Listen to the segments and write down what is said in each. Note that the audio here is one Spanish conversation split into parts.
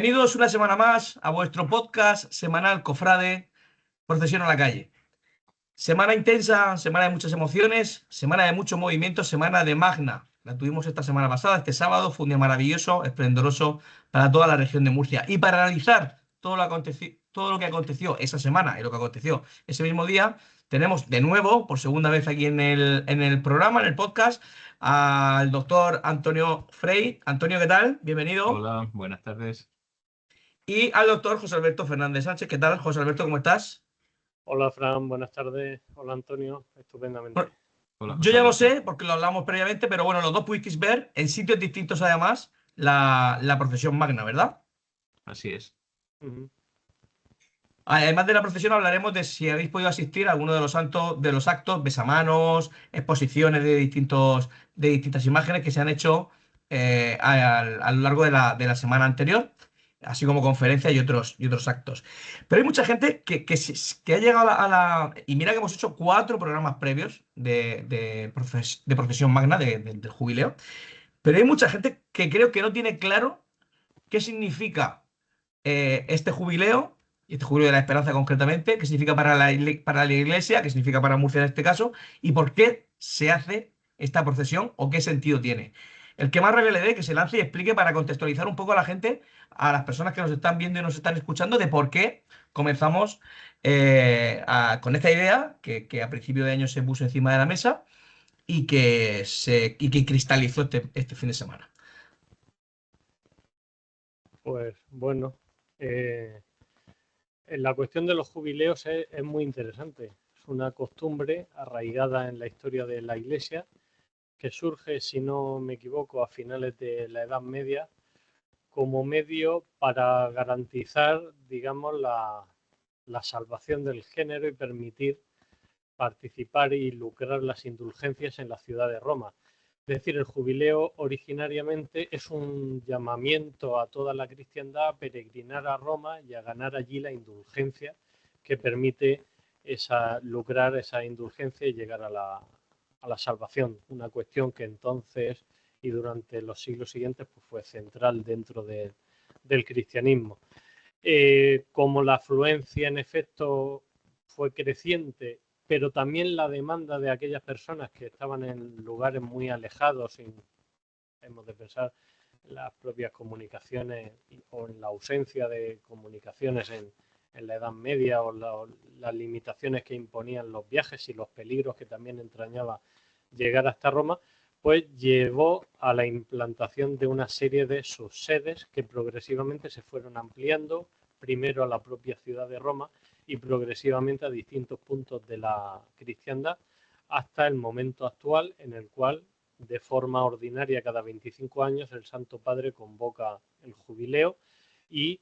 Bienvenidos una semana más a vuestro podcast semanal Cofrade, Procesión a la calle. Semana intensa, semana de muchas emociones, semana de mucho movimiento, semana de Magna. La tuvimos esta semana pasada, este sábado, fue un día maravilloso, esplendoroso para toda la región de Murcia. Y para analizar todo lo que aconteció esa semana y lo que aconteció ese mismo día, tenemos de nuevo, por segunda vez aquí en el programa, en el podcast, al doctor Antonio Frey. Antonio, ¿qué tal? Bienvenido. Hola, buenas tardes. Y al doctor José Alberto Fernández Sánchez. ¿Qué tal, José Alberto? ¿Cómo estás? Hola Fran, buenas tardes. Hola Antonio, estupendamente. Hola, Yo José ya lo Alberto. sé, porque lo hablamos previamente, pero bueno, los dos pudisteis ver en sitios distintos además la procesión magna, ¿verdad? Así es. Ujú. Además de la procesión, hablaremos de si habéis podido asistir a alguno de los santos, de los actos, besamanos, exposiciones de distintas imágenes que se han hecho a lo largo de la semana anterior, así como conferencias y otros actos. Pero hay mucha gente que ha llegado y mira que hemos hecho 4 programas previos de procesión magna, del jubileo, pero hay mucha gente que creo que no tiene claro qué significa este jubileo, y este jubileo de la esperanza concretamente, qué significa para la Iglesia, qué significa para Murcia en este caso, y por qué se hace esta procesión o qué sentido tiene. El que más rabia le dé, que se lance y explique para contextualizar un poco a la gente, a las personas que nos están viendo y nos están escuchando, de por qué comenzamos con esta idea que a principio de año se puso encima de la mesa y que cristalizó este fin de semana. Pues bueno, eh, la cuestión de los jubileos es muy interesante. Es una costumbre arraigada en la historia de la Iglesia que surge, si no me equivoco, a finales de la Edad Media como medio para garantizar, digamos, la salvación del género y permitir participar y lucrar las indulgencias en la ciudad de Roma. Es decir, el jubileo originariamente es un llamamiento a toda la cristiandad a peregrinar a Roma y a ganar allí la indulgencia que permite lucrar esa indulgencia y llegar a la salvación. Una cuestión que entonces y durante los siglos siguientes pues fue central dentro del cristianismo. Como la afluencia en efecto fue creciente, pero también la demanda de aquellas personas que estaban en lugares muy alejados, hemos de pensar en las propias comunicaciones o en la ausencia de comunicaciones en la Edad Media o las limitaciones que imponían los viajes y los peligros que también entrañaba llegar hasta Roma, pues llevó a la implantación de una serie de subsedes que progresivamente se fueron ampliando, primero a la propia ciudad de Roma y progresivamente a distintos puntos de la cristiandad, hasta el momento actual en el cual, de forma ordinaria, cada 25 años el Santo Padre convoca el jubileo y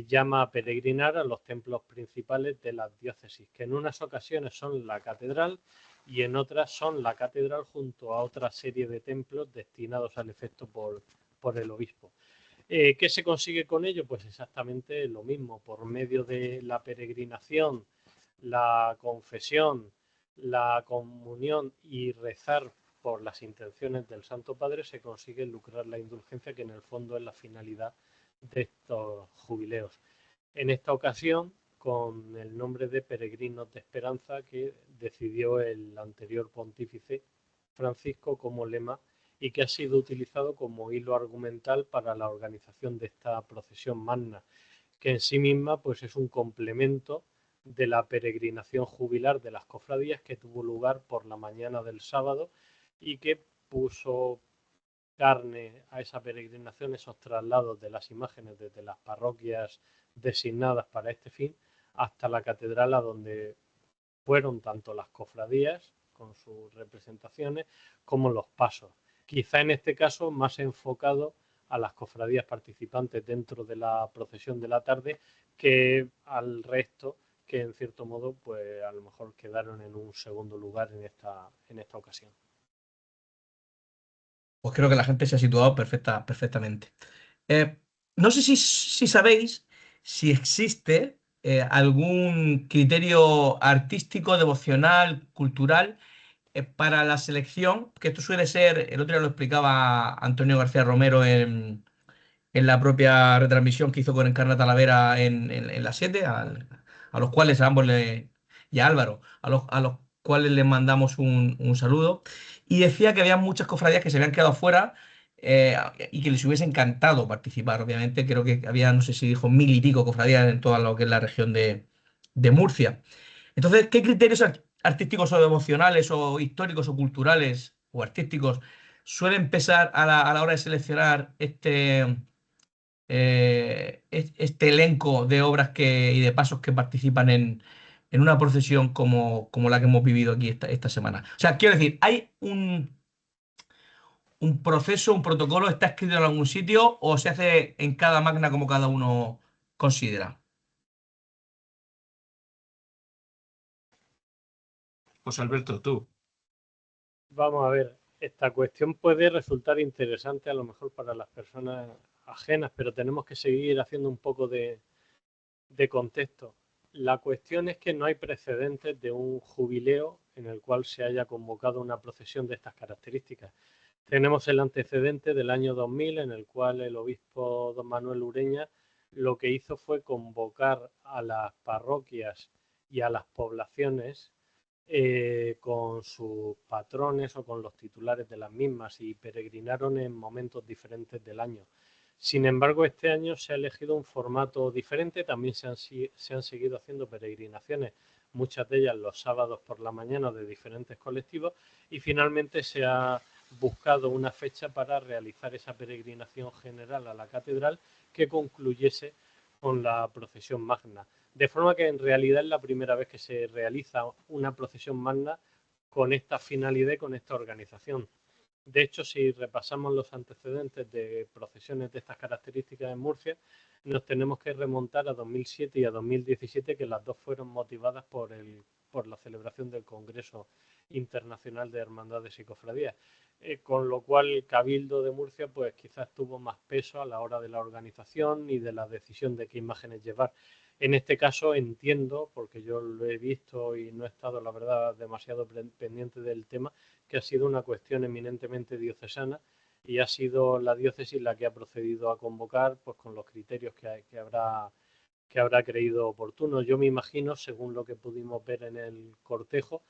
llama a peregrinar a los templos principales de las diócesis, que en unas ocasiones son la catedral y en otras son la catedral junto a otra serie de templos destinados al efecto por el obispo. ¿Qué se consigue con ello? Pues exactamente lo mismo, por medio de la peregrinación, la confesión, la comunión y rezar por las intenciones del Santo Padre se consigue lucrar la indulgencia, que en el fondo es la finalidad de estos jubileos. En esta ocasión, con el nombre de Peregrinos de Esperanza, que decidió el anterior pontífice Francisco como lema y que ha sido utilizado como hilo argumental para la organización de esta procesión magna, que en sí misma pues es un complemento de la peregrinación jubilar de las cofradías que tuvo lugar por la mañana del sábado y que puso carne a esa peregrinación, esos traslados de las imágenes desde las parroquias designadas para este fin hasta la catedral, a donde fueron tanto las cofradías con sus representaciones como los pasos. Quizá en este caso más enfocado a las cofradías participantes dentro de la procesión de la tarde que al resto, que en cierto modo pues a lo mejor quedaron en un segundo lugar en esta ocasión. Pues creo que la gente se ha situado perfectamente. Eh, no sé si sabéis si existe algún criterio artístico, devocional, cultural para la selección, que esto suele ser, el otro día lo explicaba Antonio García Romero en la propia retransmisión que hizo con Encarna Talavera en las 7, a los cuales a ambos y a Álvaro, a los cuales les mandamos un saludo. Y decía que había muchas cofradías que se habían quedado fuera y que les hubiese encantado participar. Obviamente, creo que había, no sé si dijo 1000 y pico cofradías en toda lo que es la región de Murcia. Entonces, ¿qué criterios artísticos o emocionales o históricos o culturales o artísticos suelen pesar a la hora de seleccionar este elenco de obras y de pasos que participan en una procesión como la que hemos vivido aquí esta semana? O sea, quiero decir, ¿hay un proceso, un protocolo, está escrito en algún sitio o se hace en cada magna como cada uno considera? José Alberto, tú. Vamos a ver, esta cuestión puede resultar interesante a lo mejor para las personas ajenas, pero tenemos que seguir haciendo un poco de contexto. La cuestión es que no hay precedentes de un jubileo en el cual se haya convocado una procesión de estas características. Tenemos el antecedente del año 2000 en el cual el obispo don Manuel Ureña lo que hizo fue convocar a las parroquias y a las poblaciones con sus patrones o con los titulares de las mismas y peregrinaron en momentos diferentes del año. Sin embargo, este año se ha elegido un formato diferente, también se han seguido haciendo peregrinaciones, muchas de ellas los sábados por la mañana de diferentes colectivos, y finalmente se ha buscado una fecha para realizar esa peregrinación general a la catedral que concluyese con la procesión magna. De forma que en realidad es la primera vez que se realiza una procesión magna con esta finalidad y con esta organización. De hecho, si repasamos los antecedentes de procesiones de estas características en Murcia, nos tenemos que remontar a 2007 y a 2017, que las dos fueron motivadas por la celebración del Congreso Internacional de Hermandades y Cofradías. Con lo cual el Cabildo de Murcia pues quizás tuvo más peso a la hora de la organización y de la decisión de qué imágenes llevar. En este caso entiendo, porque yo lo he visto y no he estado, la verdad, demasiado pendiente del tema, que ha sido una cuestión eminentemente diocesana y ha sido la diócesis la que ha procedido a convocar pues con los criterios que habrá creído oportuno. Yo me imagino, según lo que pudimos ver en el cortejo,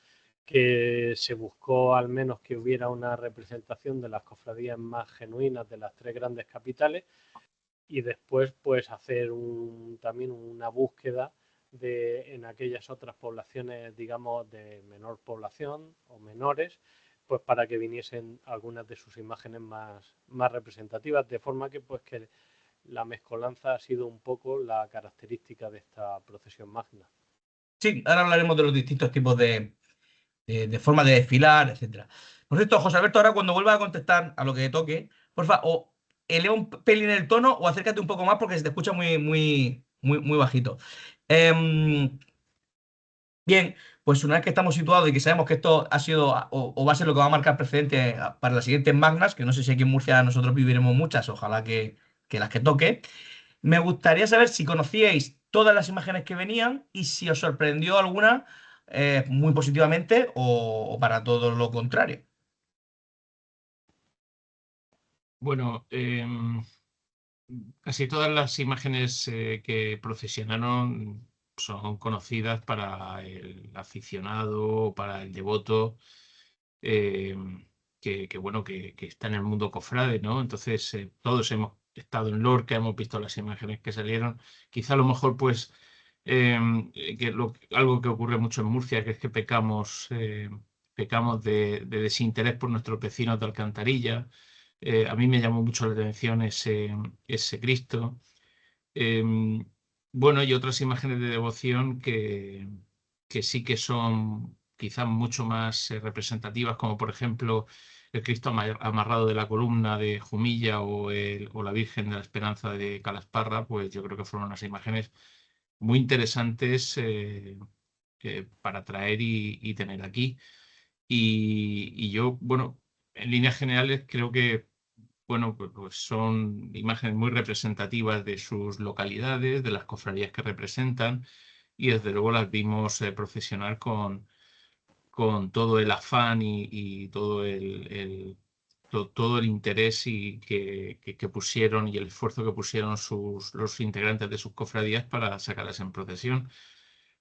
que se buscó al menos que hubiera una representación de las cofradías más genuinas de las tres grandes capitales y después pues hacer también una búsqueda en aquellas otras poblaciones, digamos, de menor población o menores, pues para que viniesen algunas de sus imágenes más representativas, de forma que pues que la mezcolanza ha sido un poco la característica de esta procesión magna. Sí, ahora hablaremos de los distintos tipos de forma de desfilar, etcétera. Por cierto, José Alberto, ahora cuando vuelva a contestar a lo que toque, porfa, o eleva un pelín el tono o acércate un poco más porque se te escucha muy, muy, muy, muy bajito. Em, Bien, pues una vez que estamos situados y que sabemos que esto ha sido o va a ser lo que va a marcar precedente para las siguientes magnas, que no sé si aquí en Murcia nosotros viviremos muchas, ojalá que las que toque, me gustaría saber si conocíais todas las imágenes que venían y si os sorprendió alguna muy positivamente o para todo lo contrario. Bueno, casi todas las imágenes que procesionaron son conocidas para el aficionado, para el devoto, bueno, que está en el mundo cofrade, ¿no? Entonces, todos hemos estado en Lorca, hemos visto las imágenes que salieron. Quizá a lo mejor, pues, algo que ocurre mucho en Murcia, que es que pecamos de desinterés por nuestros vecinos de Alcantarilla. A mí me llamó mucho la atención ese Cristo. Em, bueno, y otras imágenes de devoción que sí que son quizás mucho más representativas, como por ejemplo el Cristo amarrado de la columna de Jumilla o la Virgen de la Esperanza de Calasparra, pues yo creo que fueron unas imágenes muy interesantes para traer y tener aquí. Y yo, bueno, en líneas generales creo que bueno, pues son imágenes muy representativas de sus localidades, de las cofradías que representan, y desde luego las vimos procesionar con todo el afán y todo todo el interés que pusieron y el esfuerzo que pusieron los integrantes de sus cofradías para sacarlas en procesión.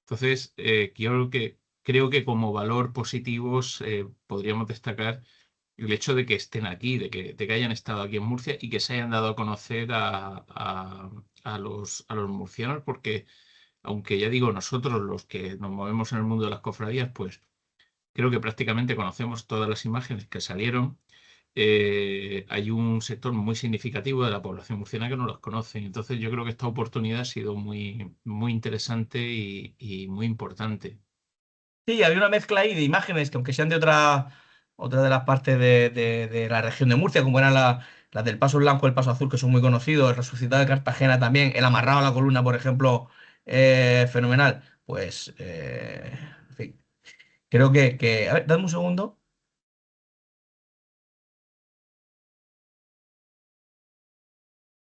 Entonces, creo que como valor positivos podríamos destacar el hecho de que estén aquí, de que hayan estado aquí en Murcia y que se hayan dado a conocer a los murcianos, porque aunque ya digo, nosotros los que nos movemos en el mundo de las cofradías, pues creo que prácticamente conocemos todas las imágenes que salieron. Hay un sector muy significativo de la población murciana que no los conoce. Entonces yo creo que esta oportunidad ha sido muy, muy interesante y muy importante. Sí, había una mezcla ahí de imágenes que aunque sean de otra de las partes de la región de Murcia, como eran las del Paso Blanco, el Paso Azul, que son muy conocidos, el Resucitado de Cartagena también, el Amarrado a la Columna, por ejemplo, fenomenal. Pues, en fin, creo A ver, dame un segundo.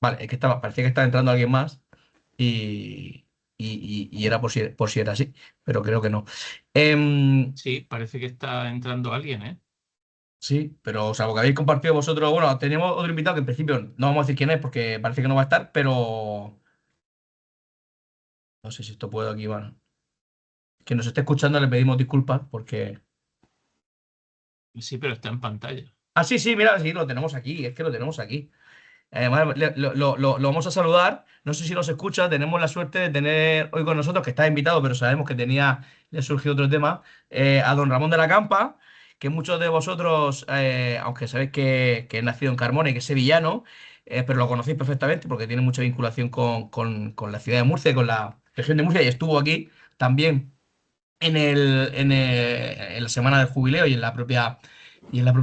Vale, es que parecía que estaba entrando alguien más y, y era por si era así, pero creo que no. Em, Sí, parece que está entrando alguien, ¿eh? Sí, pero salvo que habéis compartido vosotros, bueno, tenemos otro invitado que en principio no vamos a decir quién es porque parece que no va a estar, pero no sé si esto puedo aquí, Iván. Que nos esté escuchando le pedimos disculpas porque... Sí, pero está en pantalla. Ah, sí, sí, mira, sí, lo tenemos aquí, es que lo tenemos aquí. Además, lo vamos a saludar. No sé si nos escucha. Tenemos la suerte de tener hoy con nosotros, que está invitado, pero sabemos que le surgió otro tema, a don Ramón de la Campa, que muchos de vosotros, aunque sabéis que es nacido en Carmona y que es sevillano, pero lo conocéis perfectamente porque tiene mucha vinculación con la ciudad de Murcia y con la región de Murcia y estuvo aquí también en la semana del jubileo y en la propia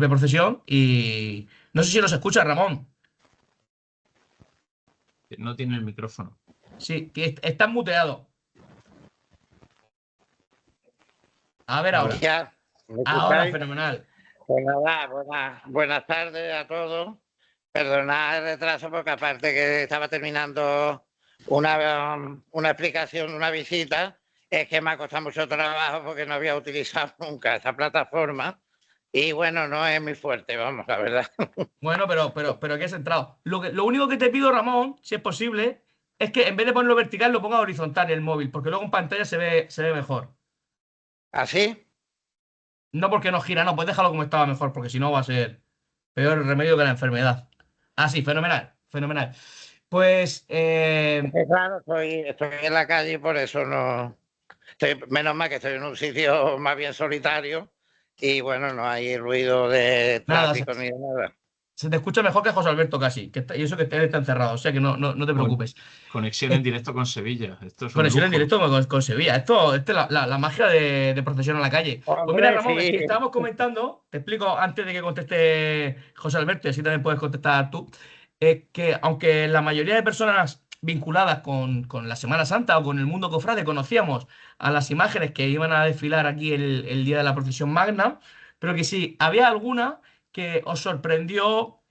procesión. Y no sé si nos escucha, Ramón. No tiene el micrófono. Sí, que estás muteado. A ver ahora. Ya, ¿me Ahora, escucháis? fenomenal. Pues nada, buenas tardes a todos. Perdonad el retraso porque aparte que estaba terminando una explicación, una visita, es que me ha costado mucho trabajo porque no había utilizado nunca esa plataforma y bueno, no es muy fuerte, vamos, la verdad. Bueno, pero aquí has entrado. Lo único que te pido, Ramón, si es posible, es que en vez de ponerlo vertical, lo ponga horizontal en el móvil, porque luego en pantalla se ve mejor. ¿Así? No porque no gira, no, pues déjalo como estaba mejor, porque si no va a ser peor remedio que la enfermedad. Ah, sí, fenomenal, fenomenal. Pues, Claro, estoy en la calle y por eso no... menos mal que estoy en un sitio más bien solitario y bueno, no hay ruido de nada, tráfico ni de nada. se te escucha mejor que a José Alberto casi, y eso que él está encerrado, o sea que no te preocupes. Conexión en directo con Sevilla. Esto es un Conexión en lujo. directo con Sevilla. Esto es la magia de procesión a la calle. Pues mira, Hombre, Ramón, es sí. que estábamos comentando, te explico antes de que conteste José Alberto, y así también puedes contestar tú, que aunque la mayoría de personas vinculadas con la Semana Santa o con el mundo cofrade conocíamos a las imágenes que iban a desfilar aquí el día de la procesión magna, pero que sí, había alguna que os sorprendió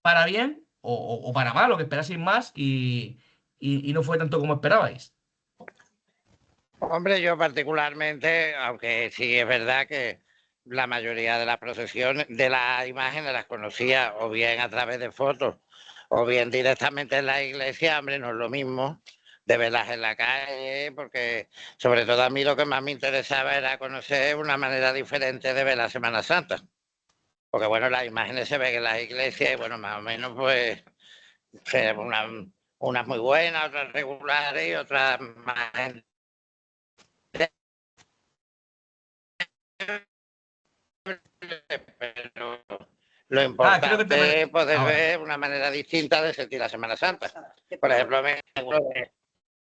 para bien o para mal, o que esperaseis más y no fue tanto como esperabais. Hombre, yo particularmente, aunque sí es verdad que la mayoría de las procesiones, de las imágenes las conocía o bien a través de fotos o bien directamente en la iglesia, hombre, no es lo mismo de verlas en la calle, porque sobre todo a mí lo que más me interesaba era conocer una manera diferente de ver la Semana Santa. Porque bueno, las imágenes se ven en las iglesias y bueno, más o menos pues unas muy buenas, otras regulares y otras más... Pero lo Ah, creo que importante es poder ahora. ver una manera distinta de sentir la Semana Santa. Por ejemplo, me acuerdo de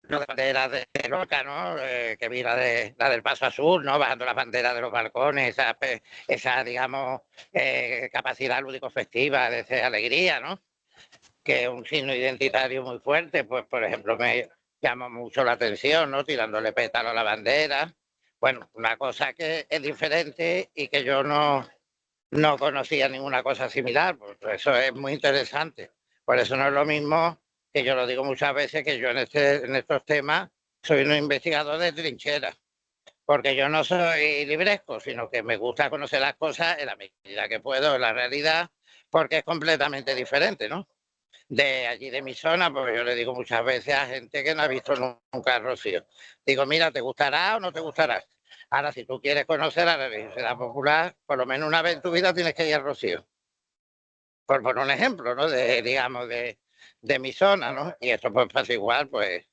la bandera de Lorca, ¿no? Que vi la del Paso Azul, ¿no? Bajando las banderas de los balcones, esa digamos, capacidad lúdico-festiva, de esa alegría, ¿no? Que es un signo identitario muy fuerte, pues por ejemplo me llama mucho la atención, ¿no? Tirándole pétalo a la bandera. Bueno, una cosa que es diferente y que yo no conocía ninguna cosa similar, pues eso es muy interesante. Por eso no es lo mismo que yo lo digo muchas veces, que yo en estos temas soy un investigador de trinchera, porque yo no soy libresco, sino que me gusta conocer las cosas en la medida que puedo, en la realidad, porque es completamente diferente, ¿no? De allí de mi zona, porque yo le digo muchas veces a gente que no ha visto nunca el Rocío. Digo, mira, ¿te gustará o no te gustará? Ahora, si tú quieres conocer a la religiosidad popular, por lo menos una vez en tu vida tienes que ir al Rocío. Por poner un ejemplo, ¿no? Digamos, de mi zona, ¿no? Y esto pues pasa igual, pues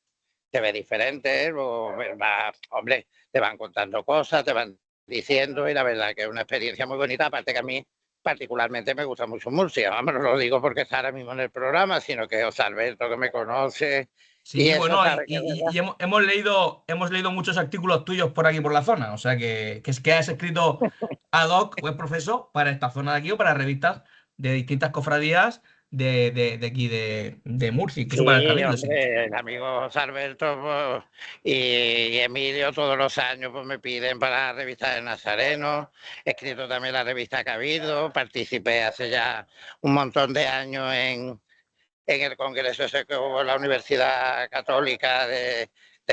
te ve diferente, hombre, te van contando cosas, te van diciendo, y la verdad que es una experiencia muy bonita, aparte que a mí particularmente me gusta mucho Murcia, vamos, no lo digo porque está ahora mismo en el programa, sino que José Alberto, que me conoce, y Sí, eso bueno, sabe que es verdad. y hemos leído muchos artículos tuyos por aquí por la zona, o sea que es que has escrito ad hoc, buen profesor, para esta zona de aquí o para revistas de distintas cofradías de aquí de Murcia, incluso para el Sí, Cabildo, sí. hombre, el amigo José Alberto pues, y Emilio todos los años pues, me piden para la revista de Nazareno, he escrito también la revista Cabildo, participé hace ya un montón de años en el congreso ese que hubo en la Universidad Católica de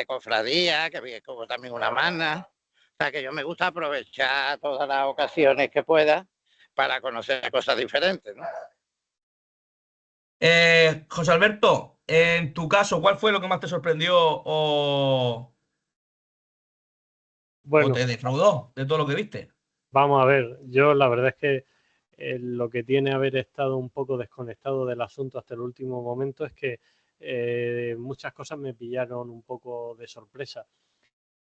Cofradía, que hubo también una magna. O sea que yo me gusta aprovechar todas las ocasiones que pueda para conocer cosas diferentes, ¿no? José Alberto, en tu caso, ¿cuál fue lo que más te sorprendió o Bueno, te defraudó de todo lo que viste? vamos a ver, yo la verdad es que lo que tiene haber estado un poco desconectado del asunto hasta el último momento es que muchas cosas me pillaron un poco de sorpresa.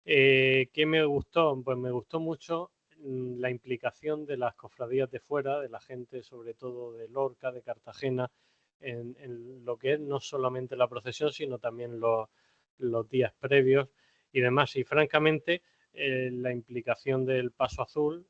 ¿Qué me gustó? Pues me gustó mucho la implicación de las cofradías de fuera, de la gente sobre todo de Lorca, de Cartagena, en lo que es no solamente la procesión, sino también los días previos y demás. Y francamente, la implicación del Paso Azul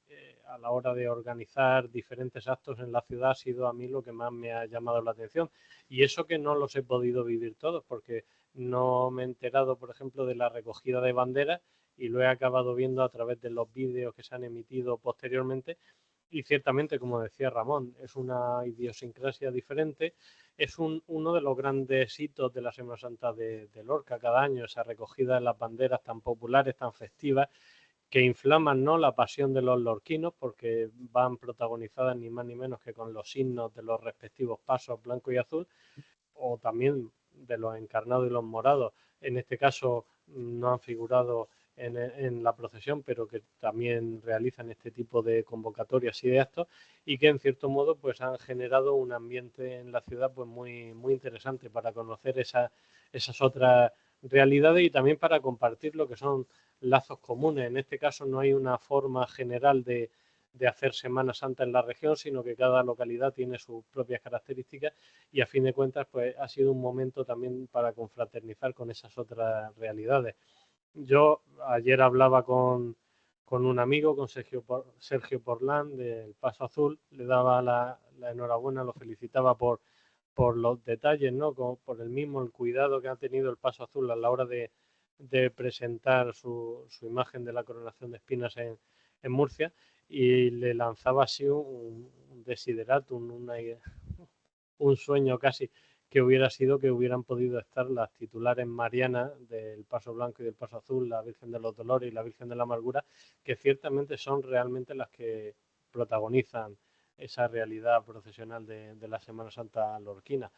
a la hora de organizar diferentes actos en la ciudad ha sido a mí lo que más me ha llamado la atención. Y eso que no los he podido vivir todos, porque no me he enterado, por ejemplo, de la recogida de banderas y lo he acabado viendo a través de los vídeos que se han emitido posteriormente. Y ciertamente, como decía Ramón, es una idiosincrasia diferente. Es uno de los grandes hitos de la Semana Santa de Lorca cada año, esa recogida de las banderas tan populares, tan festivas, que inflaman, ¿no?, la pasión de los lorquinos, porque van protagonizadas ni más ni menos que con los signos de los respectivos pasos blanco y azul, o también de los encarnados y los morados. En este caso no han figurado en la procesión, pero que también realizan este tipo de convocatorias y de actos, y que en cierto modo pues han generado un ambiente en la ciudad pues muy, muy interesante para conocer esas otras realidades y también para compartir lo que son lazos comunes. En este caso no hay una forma general de hacer Semana Santa en la región, sino que cada localidad tiene sus propias características y a fin de cuentas pues ha sido un momento también para confraternizar con esas otras realidades. Yo ayer hablaba con un amigo, con Sergio Porlán del Paso Azul, le daba la enhorabuena, lo felicitaba por los detalles, ¿no? Por el mismo, el cuidado que ha tenido el Paso Azul a la hora de presentar su imagen de la coronación de espinas en Murcia, y le lanzaba así un desideratum, un sueño casi, que hubiera sido que hubieran podido estar las titulares marianas del Paso Blanco y del Paso Azul, la Virgen de los Dolores y la Virgen de la Amargura, que ciertamente son realmente las que protagonizan esa realidad procesional de la Semana Santa lorquina.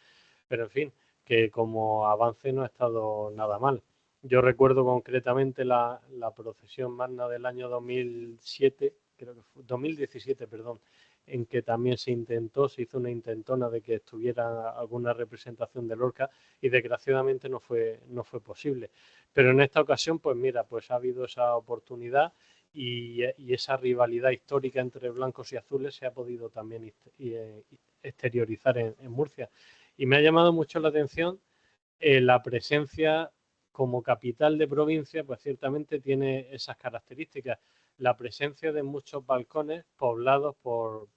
Pero en fin, que como avance no ha estado nada mal. Yo recuerdo concretamente la procesión magna del año 2007, creo que fue 2017, perdón, en que también se hizo una intentona de que estuviera alguna representación de Lorca y desgraciadamente no fue posible. Pero en esta ocasión, pues mira, pues ha habido esa oportunidad y esa rivalidad histórica entre blancos y azules se ha podido también exteriorizar en Murcia. Y me ha llamado mucho la atención la presencia como capital de provincia, pues ciertamente tiene esas características. La presencia de muchos balcones poblados por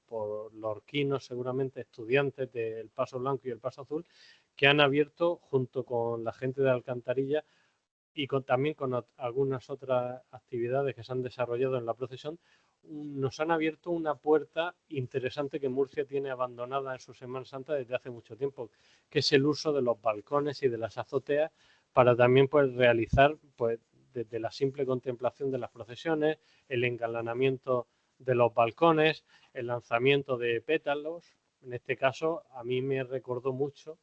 lorquinos, seguramente estudiantes del Paso Blanco y el Paso Azul, que han abierto junto con la gente de Alcantarilla y también con algunas otras actividades que se han desarrollado en la procesión, nos han abierto una puerta interesante que Murcia tiene abandonada en su Semana Santa desde hace mucho tiempo, que es el uso de los balcones y de las azoteas para también pues, realizar pues, desde la simple contemplación de las procesiones, el engalanamiento de los balcones, el lanzamiento de pétalos En este caso, a mí me recordó mucho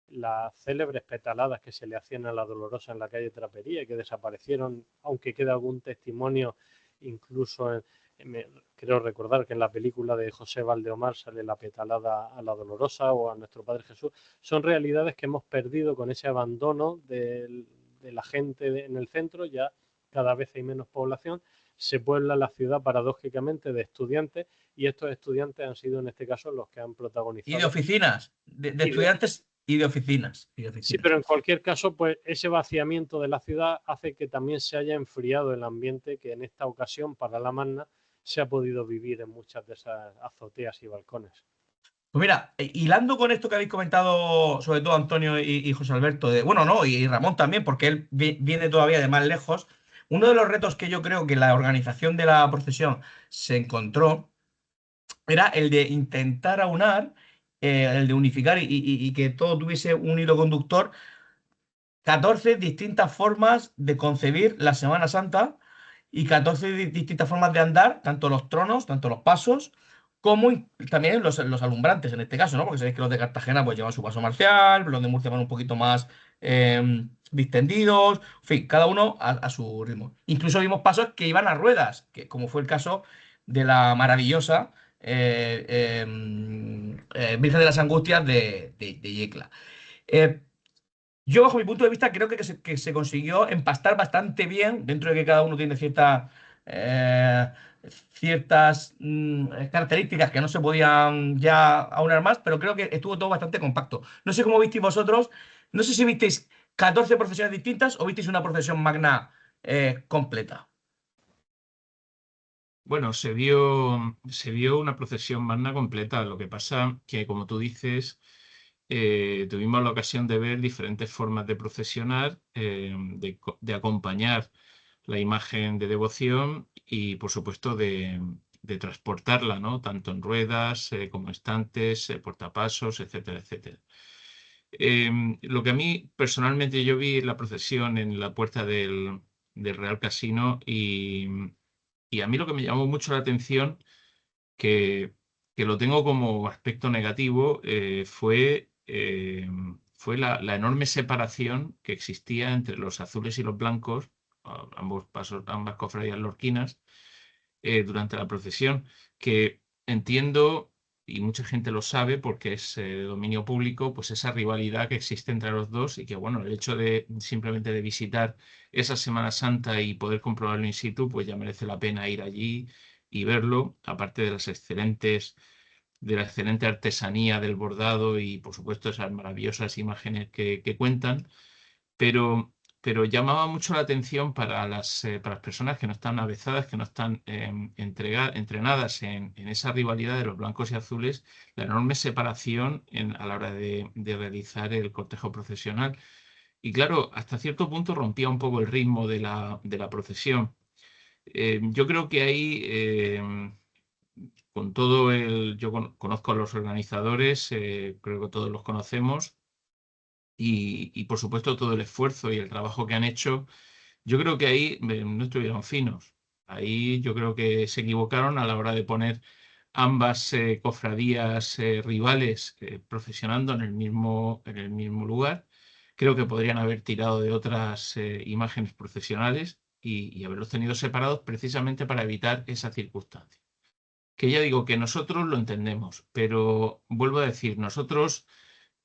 las célebres petaladas que se le hacían a la Dolorosa en la calle Trapería, que desaparecieron, aunque queda algún testimonio, incluso creo recordar que en la película de José Valdeomar sale la petalada a la Dolorosa o a nuestro Padre Jesús. Son realidades que hemos perdido con ese abandono de la gente en el centro, ya cada vez hay menos población, se puebla la ciudad paradójicamente de estudiantes, y estos estudiantes han sido en este caso los que han protagonizado. Y de oficinas, de estudiantes y de oficinas. Sí, pero en cualquier caso, pues ese vaciamiento de la ciudad hace que también se haya enfriado el ambiente que en esta ocasión para la Magna se ha podido vivir en muchas de esas azoteas y balcones. Pues mira, hilando con esto que habéis comentado, sobre todo Antonio y José Alberto, bueno, no, y Ramón también, porque él viene todavía de más lejos, uno de los retos que yo creo que la organización de la procesión se encontró era el de intentar aunar, el de unificar y que todo tuviese un hilo conductor, 14 distintas formas de concebir la Semana Santa y 14 distintas formas de andar, tanto los tronos, tanto los pasos, como también los alumbrantes en este caso, ¿no? Porque sabéis que los de Cartagena pues llevan su paso marcial, los de Murcia van un poquito más distendidos, en fin, cada uno a su ritmo. Incluso vimos pasos que iban a ruedas, que, como fue el caso de la maravillosa Virgen de las Angustias de Yecla. Yo, bajo mi punto de vista, creo que se consiguió empastar bastante bien, dentro de que cada uno tiene eh, ciertas características que no se podían ya aunar más, pero creo que estuvo todo bastante compacto. No sé cómo visteis vosotros, no sé si visteis 14 procesiones distintas o visteis una procesión magna completa. Bueno, se vio una procesión magna completa. Lo que pasa que, como tú dices, tuvimos la ocasión de ver diferentes formas de procesionar, de acompañar la imagen de devoción y, por supuesto, de transportarla, ¿no? Tanto en ruedas como estantes, portapasos, etcétera, etcétera. Lo que a mí personalmente yo vi la procesión en la puerta del Real Casino y a mí lo que me llamó mucho la atención, que lo tengo como aspecto negativo, fue la enorme separación que existía entre los azules y los blancos, ambos pasos, ambas cofradías lorquinas, durante la procesión, que entiendo, y mucha gente lo sabe porque es de dominio público, pues esa rivalidad que existe entre los dos y que, bueno, el hecho de simplemente de visitar esa Semana Santa y poder comprobarlo in situ, pues ya merece la pena ir allí y verlo, aparte de la excelente artesanía del bordado y, por supuesto, esas maravillosas imágenes que cuentan, pero llamaba mucho la atención para las personas que no están avezadas, que no están entrenadas en esa rivalidad de los blancos y azules, la enorme separación a la hora de realizar el cortejo procesional. Y claro, hasta cierto punto rompía un poco el ritmo de la procesión. Yo creo que ahí, yo conozco a los organizadores, creo que todos los conocemos, y por supuesto todo el esfuerzo y el trabajo que han hecho, yo creo que ahí no estuvieron finos. Ahí yo creo que se equivocaron a la hora de poner ambas cofradías rivales procesionando en el mismo lugar. Creo que podrían haber tirado de otras imágenes procesionales y haberlos tenido separados precisamente para evitar esa circunstancia. Que ya digo que nosotros lo entendemos, pero vuelvo a decir, nosotros,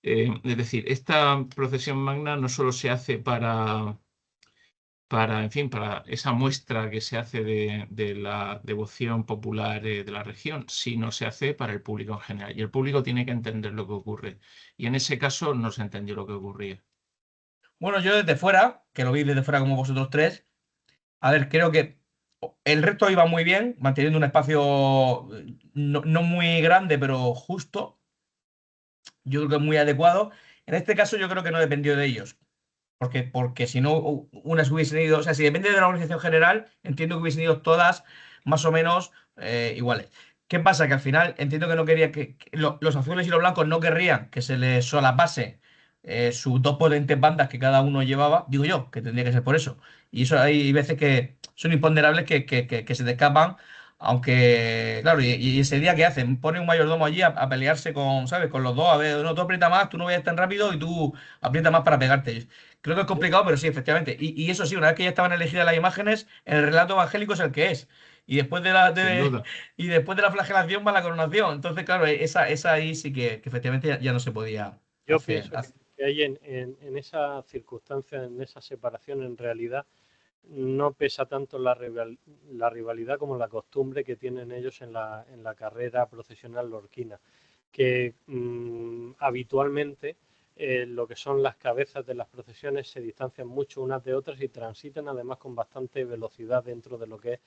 es decir, esta procesión magna no solo se hace para esa muestra que se hace de la devoción popular de la región, sino se hace para el público en general. Y el público tiene que entender lo que ocurre. Y en ese caso no se entendió lo que ocurría. Bueno, yo desde fuera, que lo vi desde fuera como vosotros tres, a ver, creo que el resto iba muy bien, manteniendo un espacio no muy grande, pero justo. Yo creo que es muy adecuado. En este caso, yo creo que no dependió de ellos. Porque si no, unas hubiesen ido. O sea, si depende de la organización general, entiendo que hubiesen ido todas más o menos iguales. ¿Qué pasa? Que al final entiendo que no quería los azules y los blancos no querrían que se les solapase sus dos potentes bandas que cada uno llevaba. Digo yo, que tendría que ser por eso. Y eso hay veces que son imponderables que se te escapan Aunque, claro, y ese día que hacen, pone un mayordomo allí a pelearse con, ¿sabes? Con los dos, a ver, no, tú aprieta más, tú no vayas tan rápido y tú aprieta más para pegarte. Creo que es Yo, complicado, pero sí, efectivamente. Y eso sí, una vez que ya estaban elegidas las imágenes, el relato evangélico es el que es. Y después de sin duda. y después de la flagelación va la coronación. Entonces, claro, esa ahí sí que efectivamente ya no se podía yo hacer. pienso que hay en esa circunstancia, en esa separación, en realidad, no pesa tanto la rivalidad como la costumbre que tienen ellos en la carrera profesional lorquina, que habitualmente lo que son las cabezas de las procesiones se distancian mucho unas de otras y transitan además con bastante velocidad dentro de lo que es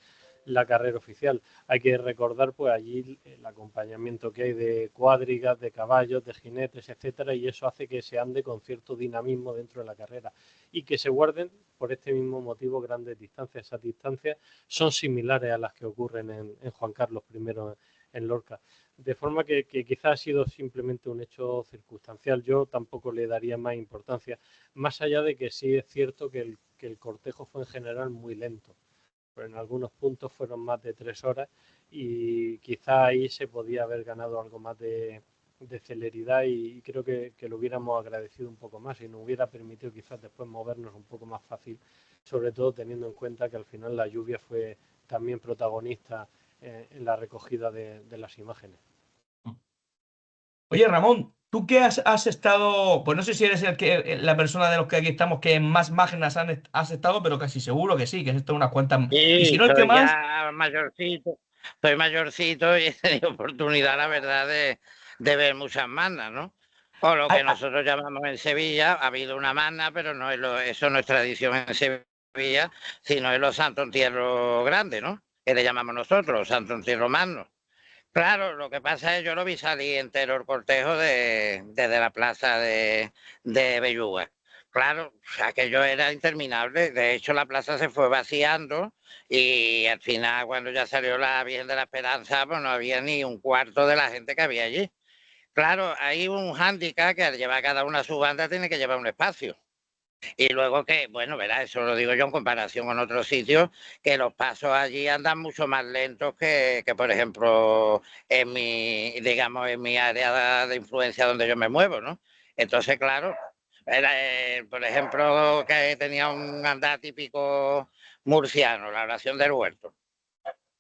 la carrera oficial. Hay que recordar pues allí el acompañamiento que hay de cuadrigas, de caballos, de jinetes, etcétera, y eso hace que se ande con cierto dinamismo dentro de la carrera y que se guarden por este mismo motivo grandes distancias. Esas distancias son similares a las que ocurren en Juan Carlos I en Lorca. De forma que quizás ha sido simplemente un hecho circunstancial. Yo tampoco le daría más importancia, más allá de que sí es cierto que el cortejo fue en general muy lento. Pero en algunos puntos fueron más de 3 horas y quizá ahí se podía haber ganado algo más de celeridad y creo que lo hubiéramos agradecido un poco más y nos hubiera permitido quizás después movernos un poco más fácil, sobre todo teniendo en cuenta que al final la lluvia fue también protagonista en la recogida de las imágenes. Oye, Ramón, tú que has estado, pues no sé si eres la persona de los que aquí estamos que en más máquinas has estado, pero casi seguro que sí, que has estado unas cuantas. Y si Sí, no el que soy más, ya mayorcito, soy mayorcito y he tenido oportunidad, la verdad, de ver muchas mandas, ¿no? O lo ah, que ah, nosotros llamamos en Sevilla, ha habido una manda, pero no es eso no es tradición en Sevilla, sino es los Santos Entierros Grandes, ¿no? Que le llamamos nosotros, los Santos Entierros Magnos. Claro, lo que pasa es yo lo vi salir entero el cortejo desde la plaza de Belluga. Claro, aquello era interminable. De hecho, la plaza se fue vaciando y al final, cuando ya salió la Virgen de la Esperanza, pues no había ni un cuarto de la gente que había allí. Claro, hay un hándicap que al llevar cada una a su banda tiene que llevar un espacio. Y luego que, bueno, verá, eso lo digo yo en comparación con otros sitios, que los pasos allí andan mucho más lentos que por ejemplo, digamos, en mi área de influencia donde yo me muevo, ¿no? Entonces, claro, por ejemplo, que tenía un andar típico murciano, la oración del huerto.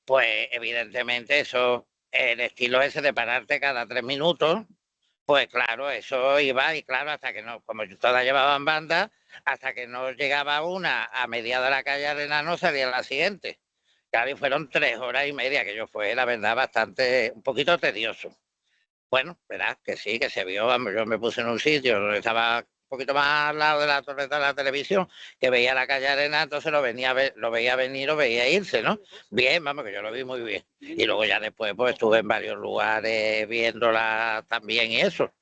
Pues evidentemente eso, el estilo ese de pararte cada 3 minutos, pues claro, eso iba y claro, hasta que no, como todas llevaban banda, hasta que no llegaba una a mediados de la calle Arena, no salía la siguiente. Claro, y fueron 3 horas y media, que yo fue, la verdad, bastante, un poquito tedioso. Bueno, verás que sí, que se vio, vamos, yo me puse en un sitio donde estaba un poquito más al lado de la torreta de la televisión, que veía la calle Arena, entonces lo veía venir o veía irse, ¿no? Bien, vamos, que yo lo vi muy bien. Y luego ya después pues estuve en varios lugares viéndola también y eso,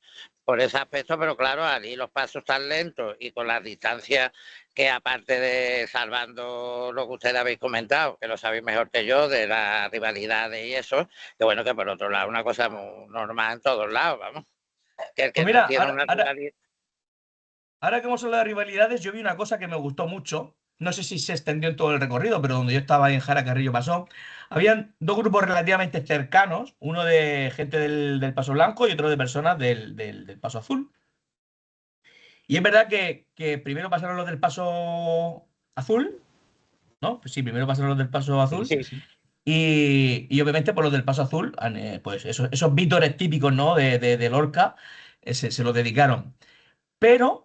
por ese aspecto, pero claro, allí los pasos tan lentos y con las distancias que aparte de salvando lo que ustedes habéis comentado, que lo sabéis mejor que yo, de las rivalidades y eso, que bueno, que por otro lado una cosa muy normal en todos lados, vamos, que el pues que no mira, tiene una rivalidad... ahora que hemos hablado de rivalidades, yo vi una cosa que me gustó mucho. No sé si se extendió en todo el recorrido, pero donde yo estaba ahí en Jara Carrillo pasó. Habían dos grupos relativamente cercanos, uno de gente del Paso Blanco y otro de personas del Paso Azul. Y es verdad que primero pasaron los del Paso Azul, ¿no? Pues sí, primero pasaron los del Paso Sí, Azul. sí, sí. Y obviamente por los del Paso Azul, pues esos vítores típicos, ¿no? De Lorca, se lo dedicaron. Pero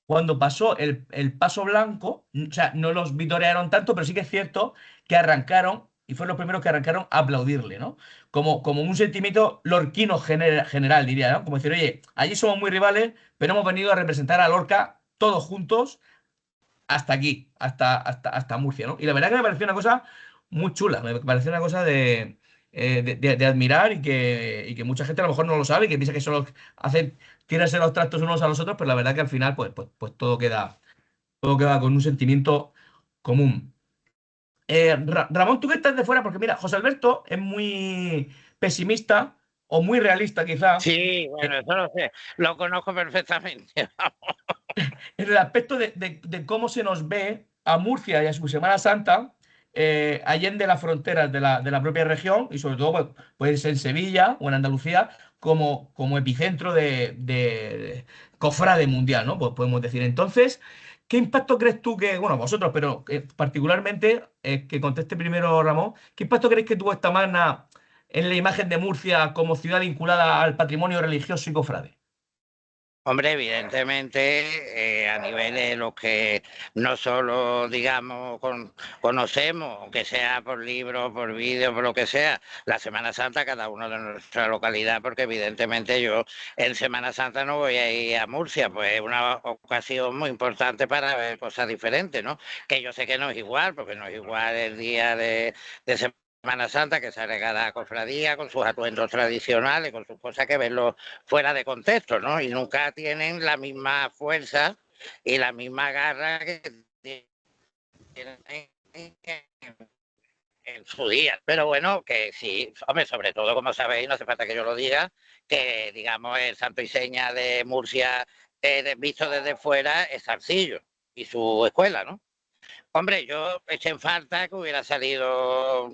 cuando pasó el Paso Blanco, o sea, no los vitorearon tanto, pero sí que es cierto que arrancaron, y fueron los primeros que arrancaron a aplaudirle, ¿no? Como un sentimiento lorquino general, diría, ¿no? Como decir, oye, allí somos muy rivales, pero hemos venido a representar a Lorca todos juntos hasta aquí, hasta Murcia, ¿no? Y la verdad que me pareció una cosa muy chula, me pareció una cosa de admirar y que mucha gente a lo mejor no lo sabe y que piensa que solo hacen tirarse los trastos unos a los otros, pero la verdad que al final pues todo queda con un sentimiento común. Ramón, tú que estás de fuera, porque mira, José Alberto es muy pesimista o muy realista quizá, Sí, bueno, eso lo sé, lo conozco perfectamente. en el aspecto de cómo se nos ve a Murcia y a su Semana Santa allende las fronteras de la propia región y sobre todo pues, puede ser en Sevilla o en Andalucía como epicentro de cofrade mundial, ¿no? Pues podemos decir. Entonces, ¿qué impacto crees tú que, bueno, vosotros, pero particularmente, que conteste primero Ramón, ¿qué impacto crees que tuvo esta magna en la imagen de Murcia como ciudad vinculada al patrimonio religioso y cofrade? Hombre, evidentemente, a nivel de lo que no solo, digamos, conocemos, aunque sea por libros, por vídeos, por lo que sea, la Semana Santa, cada uno de nuestra localidad, porque evidentemente yo en Semana Santa no voy a ir a Murcia, pues es una ocasión muy importante para ver cosas diferentes, ¿no? Que yo sé que no es igual, porque no es igual el día de Semana Santa, que sale cada cofradía con sus atuendos tradicionales, con sus cosas, que verlo fuera de contexto, ¿no? Y nunca tienen la misma fuerza y la misma garra que tienen en su día. Pero bueno, que sí, hombre, sobre todo, como sabéis, no hace falta que yo lo diga, que digamos el santo y seña de Murcia, visto desde fuera, es Zarcillo y su escuela, ¿no? Hombre, yo eché en falta que hubiera salido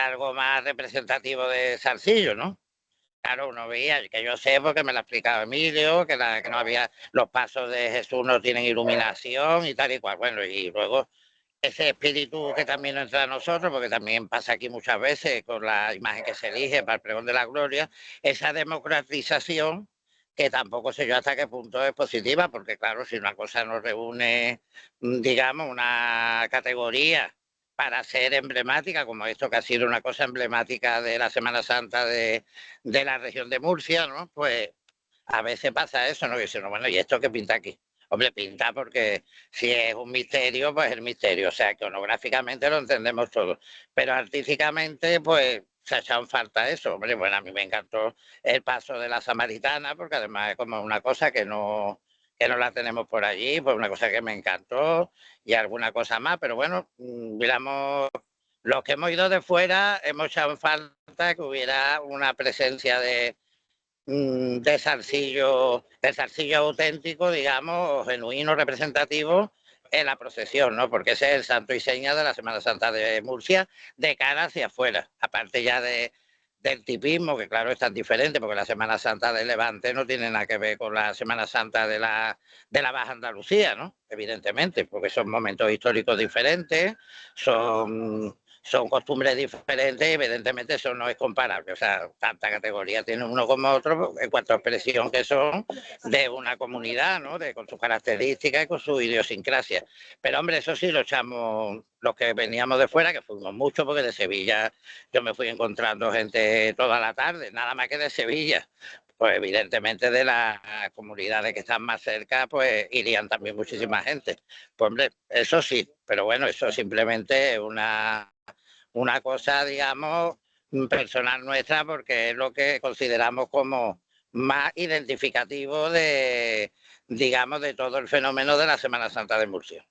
algo más representativo de Zarcillo, ¿no? Claro, uno veía, que yo sé porque me lo ha explicado Emilio, que no había, los pasos de Jesús no tienen iluminación y tal y cual. Bueno, y luego ese espíritu que también nos entra a nosotros, porque también pasa aquí muchas veces con la imagen que se elige para el pregón de la gloria, esa democratización que tampoco sé yo hasta qué punto es positiva, porque claro, si una cosa nos reúne, digamos, una categoría para ser emblemática, como esto que ha sido una cosa emblemática de la Semana Santa de la región de Murcia, ¿no? Pues a veces pasa eso, ¿no? Que dice, bueno, ¿y esto qué pinta aquí? Hombre, pinta porque si es un misterio, pues es el misterio. O sea, iconográficamente lo entendemos todo. Pero artísticamente, pues se ha echado en falta eso. Hombre, bueno, a mí me encantó el paso de la Samaritana, porque además es como una cosa que no la tenemos por allí, pues una cosa que me encantó y alguna cosa más. Pero bueno, miramos, los que hemos ido de fuera, hemos echado en falta que hubiera una presencia de zarcillo auténtico, digamos, genuino, representativo en la procesión, ¿no? Porque ese es el santo y seña de la Semana Santa de Murcia, de cara hacia afuera. Aparte ya del tipismo, que claro es tan diferente, porque la Semana Santa de Levante no tiene nada que ver con la Semana Santa de la Baja Andalucía, ¿no? Evidentemente, porque son momentos históricos diferentes, son costumbres diferentes y evidentemente eso no es comparable. O sea, tanta categoría tiene uno como otro en cuanto a expresión que son de una comunidad, ¿no? Con sus características y con su idiosincrasia. Pero hombre, eso sí lo echamos los que veníamos de fuera, que fuimos muchos, porque de Sevilla yo me fui encontrando gente toda la tarde, nada más que de Sevilla. Pues evidentemente de las comunidades que están más cerca, pues irían también muchísima gente. Pues hombre, eso sí, pero bueno, eso simplemente es una cosa, digamos, personal nuestra, porque es lo que consideramos como más identificativo de, digamos, de todo el fenómeno de la Semana Santa de Murcia.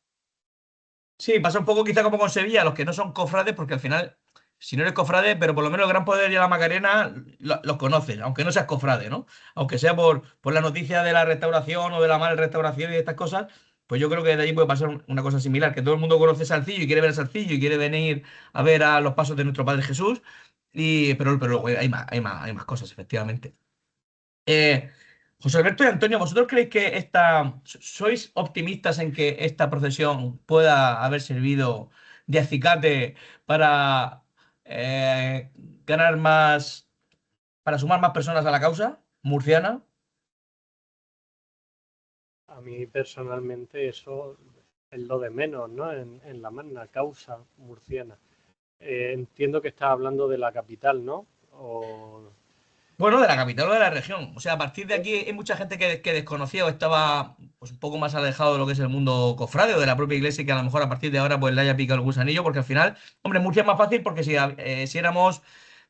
Sí, pasa un poco quizá como con Sevilla, los que no son cofrades, porque al final, si no eres cofrade, pero por lo menos el Gran Poder y la Macarena los conoces, aunque no seas cofrade, ¿no? Aunque sea por la noticia de la restauración o de la mala restauración y de estas cosas, pues yo creo que de allí puede pasar una cosa similar, que todo el mundo conoce Salcillo y quiere ver a Salcillo y quiere venir a ver a los pasos de nuestro Padre Jesús, pero luego hay más cosas, efectivamente. Eh, José Alberto y Antonio, ¿vosotros creéis que sois optimistas en que esta procesión pueda haber servido de acicate para ganar más, para sumar más personas a la causa murciana? A mí personalmente eso es lo de menos, ¿no? En la magna causa murciana. Entiendo que estás hablando de la capital, ¿no? Bueno, de la capital o de la región. O sea, a partir de aquí hay mucha gente que desconocía o estaba pues, un poco más alejado de lo que es el mundo cofrade o de la propia iglesia y que a lo mejor a partir de ahora pues le haya picado el gusanillo, porque al final, hombre, Murcia es más fácil porque si éramos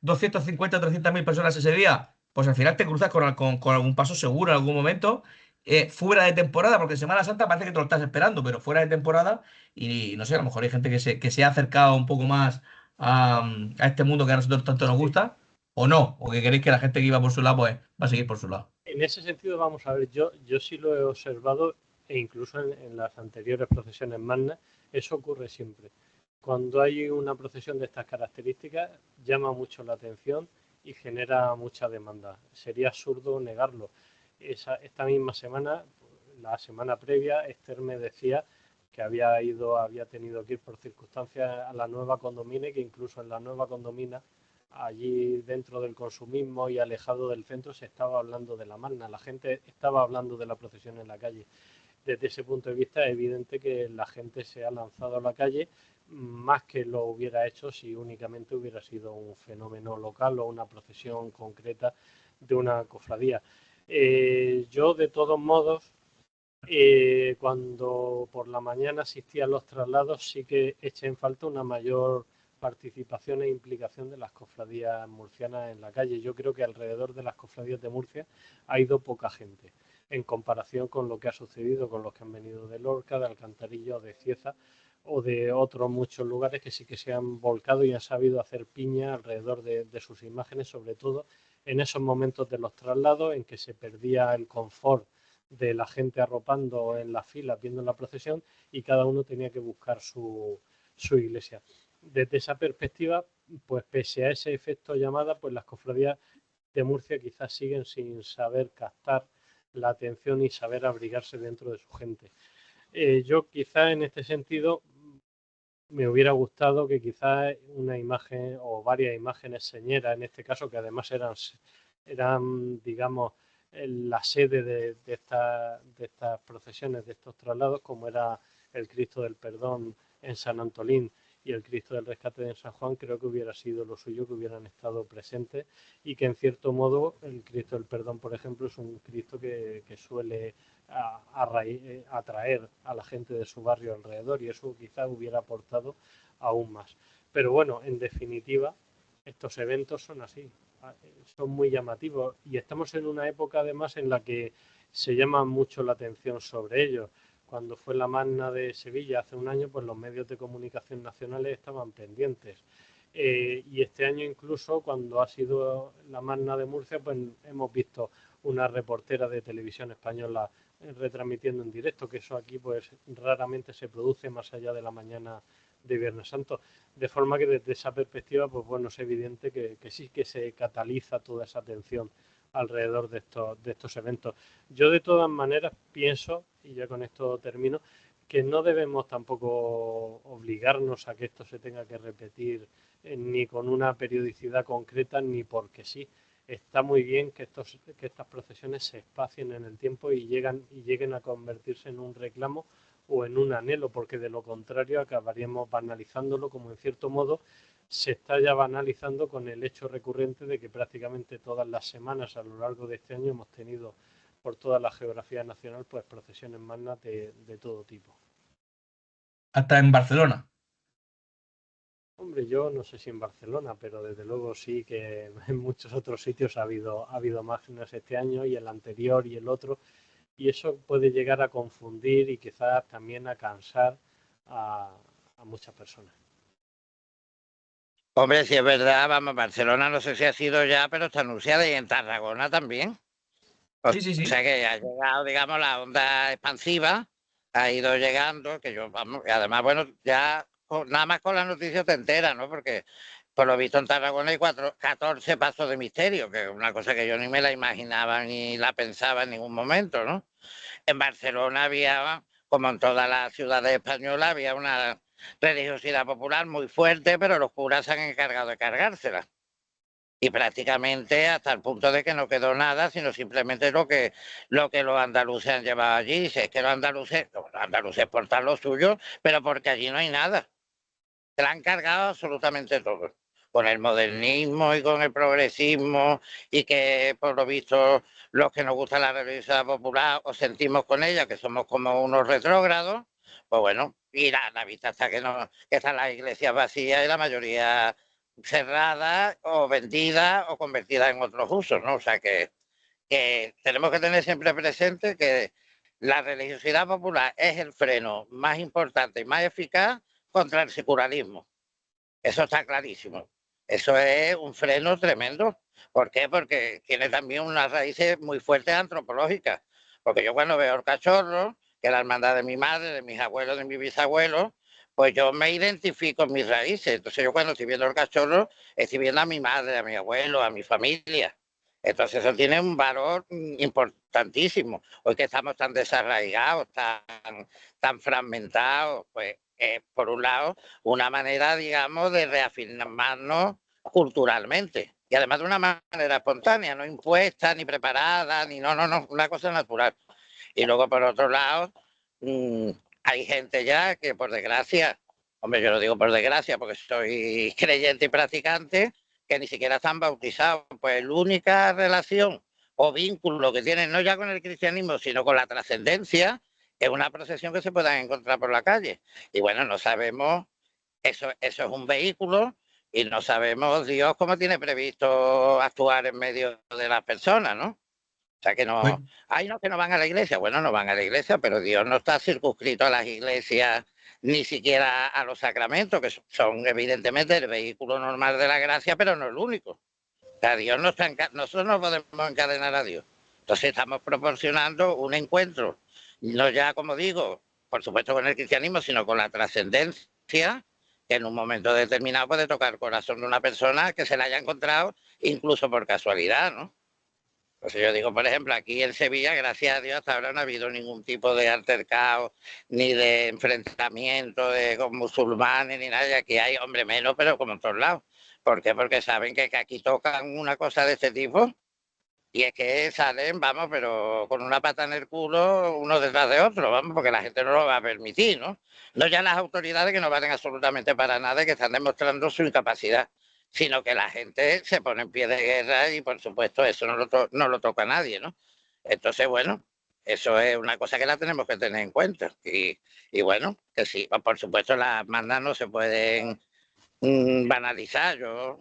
250 o 300.000 personas ese día, pues al final te cruzas con algún paso seguro en algún momento, fuera de temporada, porque en Semana Santa parece que te lo estás esperando, pero fuera de temporada y no sé, a lo mejor hay gente que se ha acercado un poco más a este mundo que a nosotros tanto nos gusta. O no, o que queréis que la gente que iba por su lado, pues va a seguir por su lado. En ese sentido, vamos a ver, yo sí lo he observado e incluso en las anteriores procesiones magnas, eso ocurre siempre. cuando hay una procesión de estas características, llama mucho la atención y genera mucha demanda. Sería absurdo negarlo. Esta misma semana, la semana previa, Esther me decía que había tenido que ir por circunstancias a la nueva condomina y que incluso en la nueva condomina, allí dentro del consumismo y alejado del centro, se estaba hablando de la Magna. La gente estaba hablando de la procesión en la calle. Desde ese punto de vista es evidente que la gente se ha lanzado a la calle más que lo hubiera hecho si únicamente hubiera sido un fenómeno local o una procesión concreta de una cofradía. Yo, de todos modos, cuando por la mañana asistía a los traslados, sí que eché en falta una mayor participación e implicación de las cofradías murcianas en la calle. Yo creo que alrededor de las cofradías de Murcia ha ido poca gente en comparación con lo que ha sucedido con los que han venido de Lorca, de Alcantarilla, de Cieza o de otros muchos lugares que sí que se han volcado y han sabido hacer piña alrededor de sus imágenes, sobre todo en esos momentos de los traslados en que se perdía el confort de la gente arropando en las filas viendo la procesión y cada uno tenía que buscar su iglesia. Desde esa perspectiva, pues pese a ese efecto llamada, pues las cofradías de Murcia quizás siguen sin saber captar la atención y saber abrigarse dentro de su gente. Yo quizás en este sentido me hubiera gustado que quizás una imagen o varias imágenes señeras, en este caso, que además eran digamos, la sede de estas procesiones, de estos traslados, como era el Cristo del Perdón en San Antolín y el Cristo del Rescate de San Juan, creo que hubiera sido lo suyo que hubieran estado presentes y que en cierto modo el Cristo del Perdón, por ejemplo, es un Cristo que suele atraer a la gente de su barrio alrededor y eso quizás hubiera aportado aún más. Pero bueno, en definitiva, estos eventos son así, son muy llamativos y estamos en una época además en la que se llama mucho la atención sobre ellos. Cuando fue la Magna de Sevilla hace un año, pues los medios de comunicación nacionales estaban pendientes. Y este año incluso, cuando ha sido la Magna de Murcia, pues hemos visto una reportera de televisión española retransmitiendo en directo, que eso aquí pues raramente se produce más allá de la mañana de Viernes Santo. De forma que desde esa perspectiva, pues bueno, es evidente que sí que se cataliza toda esa atención alrededor de estos eventos. Yo de todas maneras pienso, y ya con esto termino, que no debemos tampoco obligarnos a que esto se tenga que repetir ni con una periodicidad concreta ni porque sí. Está muy bien que estas procesiones se espacien en el tiempo y lleguen a convertirse en un reclamo o en un anhelo, porque de lo contrario acabaríamos banalizándolo, como en cierto modo se está ya banalizando con el hecho recurrente de que prácticamente todas las semanas a lo largo de este año hemos tenido por toda la geografía nacional pues procesiones magnas de todo tipo. Hasta en Barcelona. Hombre, yo no sé si en Barcelona, pero desde luego sí que en muchos otros sitios ha habido máquinas este año y el anterior y el otro, y eso puede llegar a confundir y quizás también a cansar a muchas personas. Hombre, si es verdad, vamos, Barcelona no sé si ha sido ya, pero está anunciada y en Tarragona también. Sí. O sea que ha llegado, digamos, la onda expansiva, ha ido llegando, que yo, vamos, y además, bueno, ya nada más con la noticia te enteras, ¿no? Porque por lo visto en Tarragona hay 14 pasos de misterio, que es una cosa que yo ni me la imaginaba ni la pensaba en ningún momento, ¿no? En Barcelona había, como en todas las ciudades españolas, había una religiosidad popular muy fuerte, pero los curas se han encargado de cargársela. Y prácticamente hasta el punto de que no quedó nada, sino simplemente lo que los andaluces han llevado allí. Dice, es que los andaluces portan lo suyo, pero porque allí no hay nada. Se la han cargado absolutamente todo. Con el modernismo y con el progresismo, y que por lo visto los que nos gusta la religiosidad popular os sentimos con ella, que somos como unos retrógrados, pues bueno, y la vista está que están las iglesias vacías y la mayoría cerradas o vendidas o convertidas en otros usos, ¿no? O sea que tenemos que tener siempre presente que la religiosidad popular es el freno más importante y más eficaz contra el secularismo. Eso está clarísimo. Eso es un freno tremendo. ¿Por qué? Porque tiene también unas raíces muy fuertes antropológicas. Porque yo cuando veo el cachorro, que es la hermandad de mi madre, de mis abuelos, de mis bisabuelos, pues yo me identifico en mis raíces. Entonces yo cuando estoy viendo el cachorro, estoy viendo a mi madre, a mi abuelo, a mi familia. Entonces eso tiene un valor importantísimo. Hoy que estamos tan desarraigados, tan fragmentados, pues por un lado, una manera, digamos, de reafirmarnos culturalmente. Y además de una manera espontánea, no impuesta, ni preparada, ni no, una cosa natural. Y luego, por otro lado, hay gente ya que, por desgracia, hombre, yo lo digo por desgracia porque soy creyente y practicante, que ni siquiera están bautizados. Pues la única relación o vínculo que tienen, no ya con el cristianismo, sino con la trascendencia, es una procesión que se puedan encontrar por la calle. Y bueno, no sabemos, eso es un vehículo y no sabemos Dios cómo tiene previsto actuar en medio de las personas, ¿no? O sea que no, hay no que no van a la iglesia, bueno, no van a la iglesia, pero Dios no está circunscrito a las iglesias, ni siquiera a los sacramentos, que son evidentemente el vehículo normal de la gracia, pero no el único. O sea, Dios no está nosotros no podemos encadenar a Dios. Entonces estamos proporcionando un encuentro, no ya, como digo, por supuesto con el cristianismo, sino con la trascendencia, que en un momento determinado puede tocar el corazón de una persona que se la haya encontrado incluso por casualidad, ¿no? Pues yo digo, por ejemplo, aquí en Sevilla, gracias a Dios, hasta ahora no ha habido ningún tipo de altercado, ni de enfrentamiento con musulmanes, ni nada. Y aquí hay, hombre, menos, pero como en todos lados. ¿Por qué? Porque saben que aquí tocan una cosa de este tipo y es que salen, vamos, pero con una pata en el culo, uno detrás de otro, vamos, porque la gente no lo va a permitir, ¿no? No ya las autoridades que no valen absolutamente para nada y que están demostrando su incapacidad, sino que la gente se pone en pie de guerra y, por supuesto, eso no lo toca a nadie, ¿no? Entonces, bueno, eso es una cosa que la tenemos que tener en cuenta. Y bueno, que sí, por supuesto, las mandas no se pueden banalizar. Yo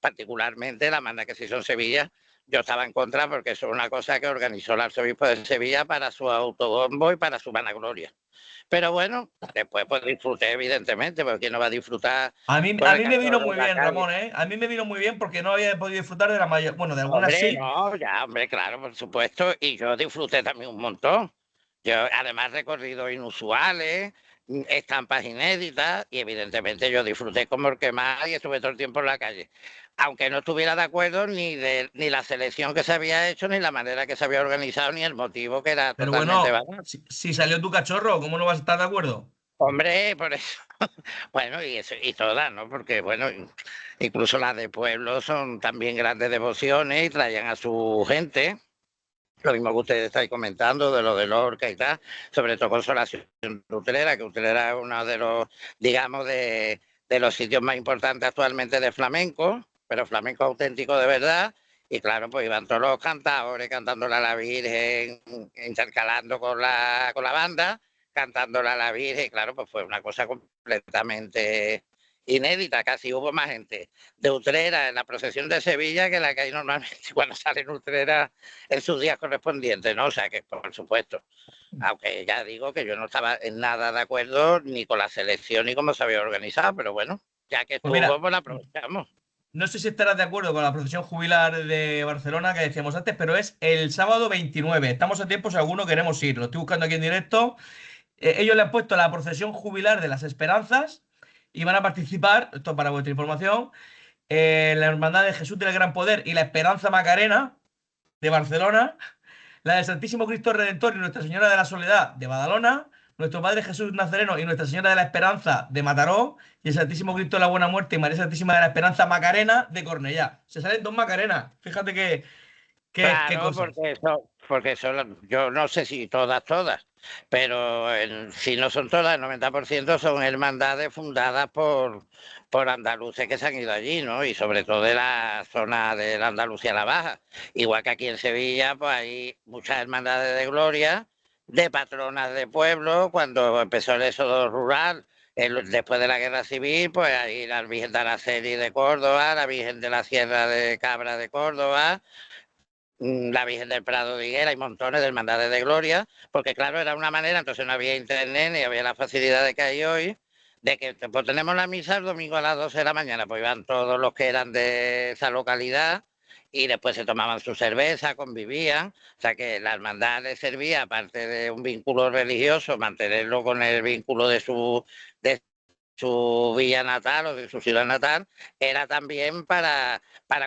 particularmente, la manda que se hizo en Sevilla, yo estaba en contra porque eso es una cosa que organizó el arzobispo de Sevilla para su autobombo y para su vanagloria. Pero bueno, después pues disfruté, evidentemente, porque ¿quién no va a disfrutar A mí, con a el mí me vino cachorro muy en la bien, calle? Ramón, ¿eh? A mí me vino muy bien porque no había podido disfrutar de la mayor, bueno, de algunas Hombre, sí. no, ya, hombre, claro, por supuesto. Y yo disfruté también un montón. Yo, además, recorridos inusuales, estampas inéditas, y evidentemente yo disfruté como el que más y estuve todo el tiempo en la calle. Aunque no estuviera de acuerdo ni la selección que se había hecho, ni la manera que se había organizado, ni el motivo, que era Pero totalmente bueno, banal. si salió tu cachorro, ¿cómo no vas a estar de acuerdo? Hombre, por eso. Bueno, y eso, y todas, ¿no? Porque, bueno, incluso las de pueblo son también grandes devociones y traían a su gente. Lo mismo que ustedes estáis comentando de lo de Lorca y tal, sobre todo Consolación de Utrera, que Utrera es uno de los, digamos, de los sitios más importantes actualmente de flamenco, pero flamenco auténtico de verdad. Y claro, pues iban todos los cantadores cantándole a la Virgen, intercalando con la banda, cantándole a la Virgen. Y claro, pues fue una cosa completamente inédita. Casi hubo más gente de Utrera en la procesión de Sevilla que la que hay normalmente cuando sale en Utrera en sus días correspondientes, ¿no? O sea que, por supuesto, aunque ya digo que yo no estaba en nada de acuerdo ni con la selección ni cómo se había organizado, pero bueno, ya que Pues estuvo, mira, pues la aprovechamos. no sé si estarás de acuerdo con la procesión jubilar de Barcelona que decíamos antes, pero es el sábado 29. Estamos a tiempo si alguno queremos ir. Lo estoy buscando aquí en directo. Ellos le han puesto la procesión jubilar de las Esperanzas y van a participar, esto para vuestra información, la Hermandad de Jesús del Gran Poder y la Esperanza Macarena de Barcelona, la del Santísimo Cristo Redentor y Nuestra Señora de la Soledad de Badalona, nuestro Padre Jesús Nazareno y Nuestra Señora de la Esperanza de Mataró, y el Santísimo Cristo de la Buena Muerte y María Santísima de la Esperanza Macarena de Cornellá. Se salen dos Macarenas. Fíjate qué Claro, cosas. porque eso, yo no sé si todas, pero si no son todas, el 90% son hermandades fundadas por andaluces que se han ido allí, ¿no? Y sobre todo de la zona de la Andalucía la Baja. Igual que aquí en Sevilla, pues hay muchas hermandades de gloria, de patronas de pueblo, cuando empezó el éxodo rural. Después de la Guerra Civil, pues ahí la Virgen de Araceli de Córdoba, la Virgen de la Sierra de Cabra de Córdoba, la Virgen del Prado de Higuera y montones de hermandades de gloria, porque claro, era una manera, entonces no había internet ni había la facilidad que hay hoy, de que pues, tenemos la misa el domingo a las 12 de la mañana, pues iban todos los que eran de esa localidad y después se tomaban su cerveza, convivían. O sea que la hermandad les servía, aparte de un vínculo religioso, mantenerlo con el vínculo de su villa natal o de su ciudad natal, era también para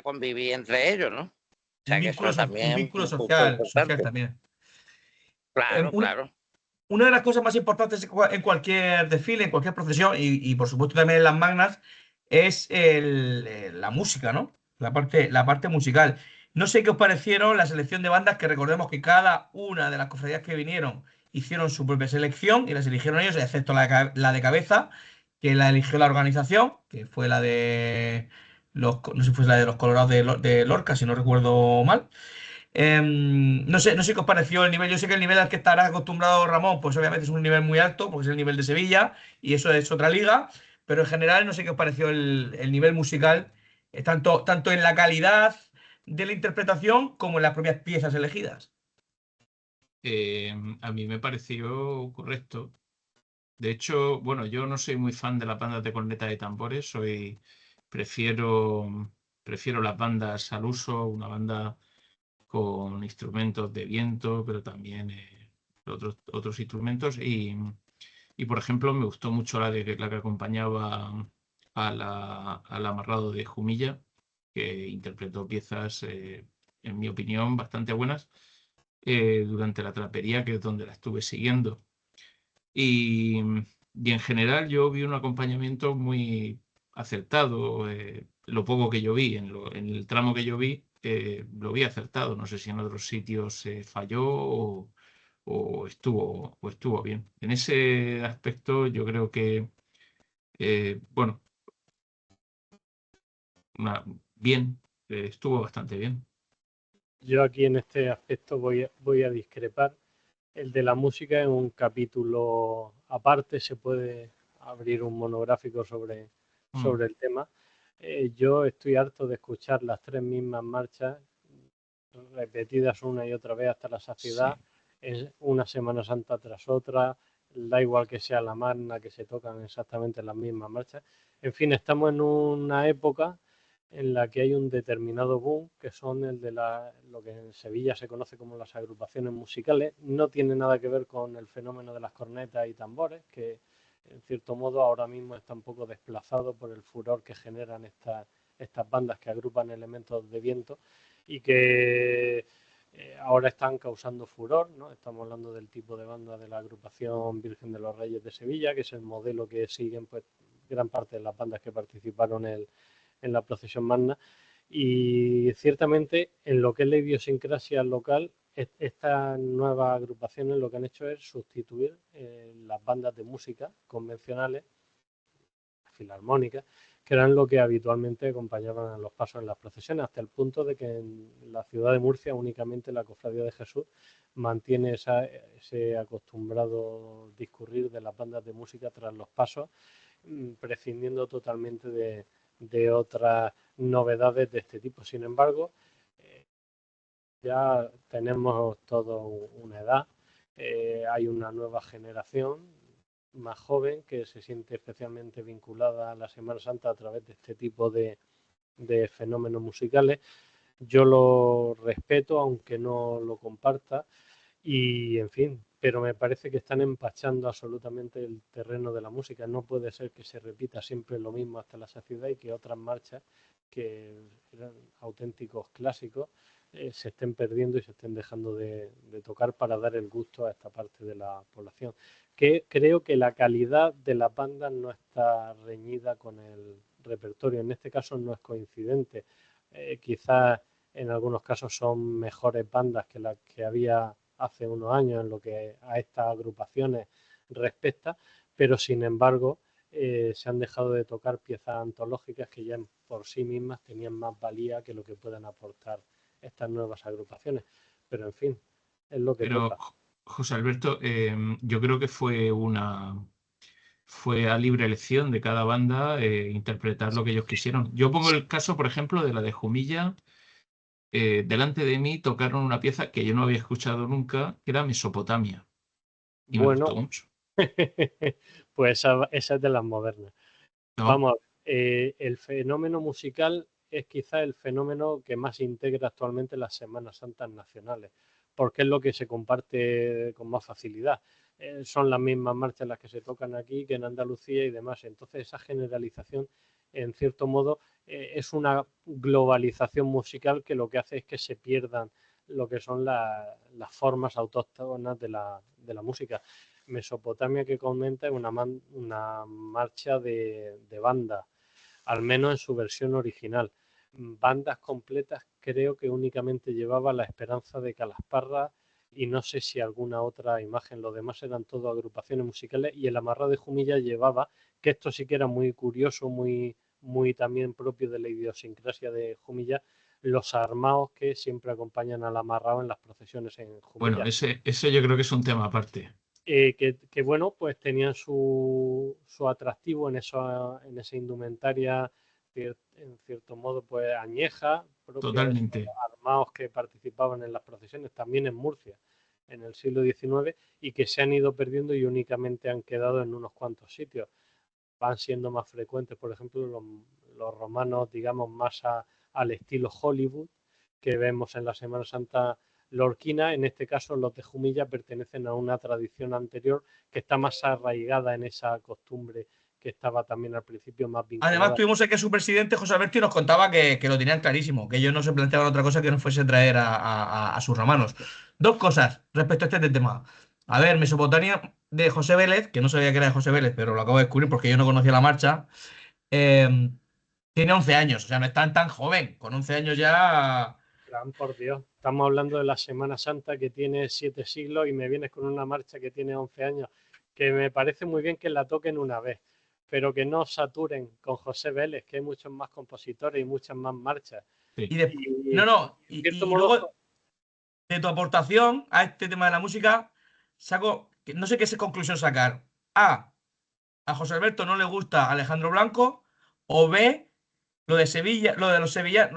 convivir entre ellos, ¿no? O sea que eso Un también es vínculo un punto social importante. también. Claro, claro. Una de las cosas más importantes en cualquier desfile, en cualquier procesión y por supuesto también en las magnas es la música, ¿no? La parte musical. No sé qué os parecieron la selección de bandas, que recordemos que cada una de las cofradías que vinieron hicieron su propia selección y las eligieron ellos, excepto la de cabeza, que la eligió la organización, que fue la de no sé si fue la de los Colorados de Lorca, si no recuerdo mal. No sé qué os pareció el nivel. Yo sé que el nivel al que estará acostumbrado Ramón, pues obviamente es un nivel muy alto, porque es el nivel de Sevilla y eso es otra liga, pero en general no sé qué os pareció el nivel musical, tanto en la calidad de la interpretación como en las propias piezas elegidas. A mí me pareció correcto. De hecho, bueno, yo no soy muy fan de las bandas de corneta y tambores, prefiero las bandas al uso, una banda con instrumentos de viento, pero también otros instrumentos. Y, por ejemplo, me gustó mucho la que acompañaba al amarrado de Jumilla, que interpretó piezas, en mi opinión, bastante buenas durante la trapería, que es donde la estuve siguiendo. Y en general yo vi un acompañamiento muy acertado. Lo poco que yo vi, en el tramo que yo vi, lo vi acertado. No sé si en otros sitios falló o estuvo bien. En ese aspecto yo creo que, bueno, bien, estuvo bastante bien. Yo aquí en este aspecto voy a discrepar. El de la música es un capítulo aparte, se puede abrir un monográfico sobre el tema. Yo estoy harto de escuchar las tres mismas marchas repetidas una y otra vez hasta la saciedad, Sí. una Semana Santa tras otra, da igual que sea la magna, que se tocan exactamente las mismas marchas. En fin, estamos en una época en la que hay un determinado boom, que son el de lo que en Sevilla se conoce como las agrupaciones musicales. No tiene nada que ver con el fenómeno de las cornetas y tambores, que en cierto modo ahora mismo está un poco desplazado por el furor que generan estas bandas que agrupan elementos de viento y que ahora están causando furor, ¿no? Estamos hablando del tipo de banda de la agrupación Virgen de los Reyes de Sevilla, que es el modelo que siguen pues gran parte de las bandas que participaron en la procesión magna. Y ciertamente en lo que es la idiosincrasia local, estas nuevas agrupaciones lo que han hecho es sustituir las bandas de música convencionales, filarmónicas, que eran lo que habitualmente acompañaban a los pasos en las procesiones, hasta el punto de que en la ciudad de Murcia únicamente la Cofradía de Jesús mantiene ese acostumbrado discurrir de las bandas de música tras los pasos, prescindiendo totalmente de otras novedades de este tipo. Sin embargo, ya tenemos toda una edad, hay una nueva generación más joven que se siente especialmente vinculada a la Semana Santa a través de este tipo de fenómenos musicales. Yo lo respeto, aunque no lo comparta, y en fin, pero me parece que están empachando absolutamente el terreno de la música. No puede ser que se repita siempre lo mismo hasta la saciedad y que otras marchas que eran auténticos clásicos se estén perdiendo y se estén dejando de tocar para dar el gusto a esta parte de la población. Que creo que la calidad de las bandas no está reñida con el repertorio. En este caso no es coincidente. Quizás en algunos casos son mejores bandas que las que había hace unos años en lo que a estas agrupaciones respecta, pero sin embargo se han dejado de tocar piezas antológicas que ya por sí mismas tenían más valía que lo que puedan aportar estas nuevas agrupaciones. Pero en fin, es lo que Pero, toca. José Alberto, yo creo que fue a libre elección de cada banda interpretar lo que ellos quisieron. Yo pongo el caso, por ejemplo, de la de Jumilla. Delante de mí tocaron una pieza que yo no había escuchado nunca, que era Mesopotamia, y me Bueno, gustó mucho. pues esa es de las modernas. ¿No? Vamos, el fenómeno musical es quizá el fenómeno que más integra actualmente las Semanas Santas nacionales, porque es lo que se comparte con más facilidad. Son las mismas marchas las que se tocan aquí que en Andalucía y demás. Entonces, esa generalización, en cierto modo, es una globalización musical que lo que hace es que se pierdan lo que son las formas autóctonas de la música. Mesopotamia, que comenta, es una marcha de banda, al menos en su versión original. Bandas completas creo que únicamente llevaba La Esperanza de Calasparra y no sé si alguna otra imagen. Los demás eran todo agrupaciones musicales, y el Amarrado de Jumilla llevaba, que esto sí que era muy curioso, muy también propio de la idiosincrasia de Jumilla, los armaos que siempre acompañan al amarrado en las procesiones en Jumilla. Bueno, ese yo creo que es un tema aparte. Que bueno, pues tenían su atractivo en esa indumentaria, en cierto modo, pues añeja, propia Totalmente. de esos armados que participaban en las procesiones, también en Murcia, en el siglo XIX, y que se han ido perdiendo y únicamente han quedado en unos cuantos sitios. Van siendo más frecuentes, por ejemplo, los romanos, digamos, más al estilo Hollywood, que vemos en la Semana Santa lorquina. En este caso, los de Jumilla pertenecen a una tradición anterior que está más arraigada en esa costumbre que estaba también al principio más vinculada. Además, tuvimos aquí a su presidente, José Alberto, y nos contaba que lo tenían clarísimo, que ellos no se planteaban otra cosa que no fuese traer a sus romanos. Dos cosas respecto a este tema. A ver, Mesopotamia de José Vélez, que no sabía que era de José Vélez, pero lo acabo de descubrir porque yo no conocía la marcha, tiene 11 años, o sea, no es tan joven. Con 11 años ya... Por Dios, estamos hablando de la Semana Santa, que tiene 7 siglos, y me vienes con una marcha que tiene 11 años, que me parece muy bien que la toquen una vez, pero que no saturen con José Vélez, que hay muchos más compositores y muchas más marchas. Sí. Y luego, de tu aportación a este tema de la música, saco, no sé qué conclusión sacar. A José Alberto no le gusta Alejandro Blanco, o B, lo de Sevilla, lo de Sevilla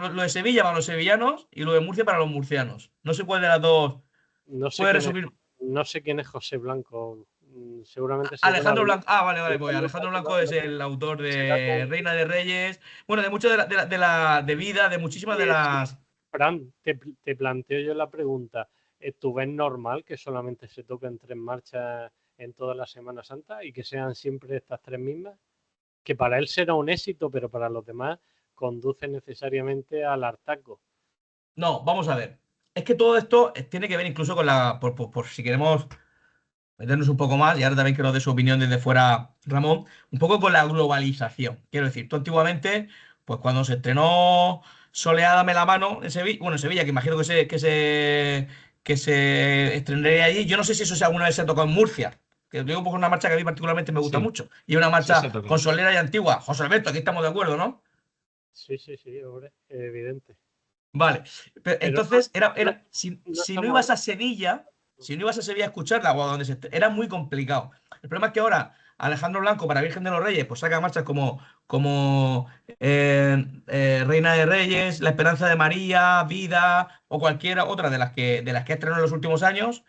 para los sevillanos y lo de Murcia para los murcianos. No sé cuál de las dos No sé puede quién resumir. no sé quién es José Blanco. Seguramente Alejandro Blanco. Vale, pues Alejandro Blanco es Blanco el autor será de Reina de Reyes, bueno, de mucho de vida, de muchísimas de las. Fran, te planteo yo la pregunta. ¿Tú ves normal que solamente se toquen 3 marchas en toda la Semana Santa y que sean siempre estas 3 mismas? Que para él será un éxito, pero para los demás conduce necesariamente al hartazgo. No, vamos a ver. Es que todo esto tiene que ver incluso con por si queremos meternos un poco más, y ahora también quiero de su opinión desde fuera, Ramón, un poco con la globalización. Quiero decir, tú antiguamente, pues cuando se estrenó Soleádame la mano en Sevilla, bueno, en Sevilla, que imagino que se estrenaría allí, yo no sé si eso alguna vez se ha tocado en Murcia, que digo porque es una marcha que a mí particularmente me gusta Sí, mucho, y una sí se ha marcha tocado. consolera y antigua. José Alberto, aquí estamos de acuerdo, ¿no? Sí, hombre, evidente. Vale, pero Pero entonces no si no estamos ibas a Sevilla, si no ibas a Sevilla a escucharla o a donde era muy complicado. El problema es que ahora Alejandro Blanco para Virgen de los Reyes pues saca marchas como Reina de Reyes, La Esperanza de María, Vida o cualquiera otra de las que ha estrenado en los últimos años,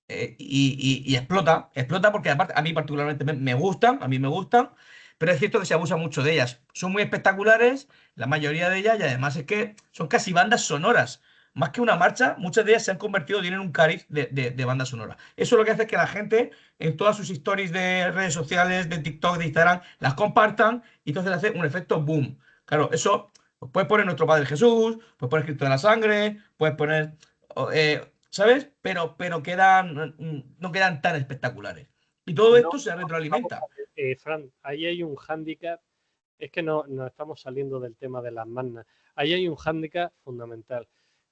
y explota porque aparte a mí particularmente me gustan, a mí me gustan, pero es cierto que se abusa mucho de ellas. Son muy espectaculares, la mayoría de ellas, y además es que son casi bandas sonoras. Más que una marcha, muchas de ellas se han convertido, tienen un cariz de banda sonora. Eso lo que hace es que la gente en todas sus stories de redes sociales, de TikTok, de Instagram, las compartan y entonces le hace un efecto boom. Claro, eso pues puedes poner Nuestro Padre Jesús, puedes poner Cristo de la Sangre, puedes poner ¿sabes? Pero no quedan tan espectaculares. Y todo No, esto se retroalimenta. Fran, ahí hay un hándicap. Es que no estamos saliendo del tema de las magnas. Ahí hay un hándicap fundamental,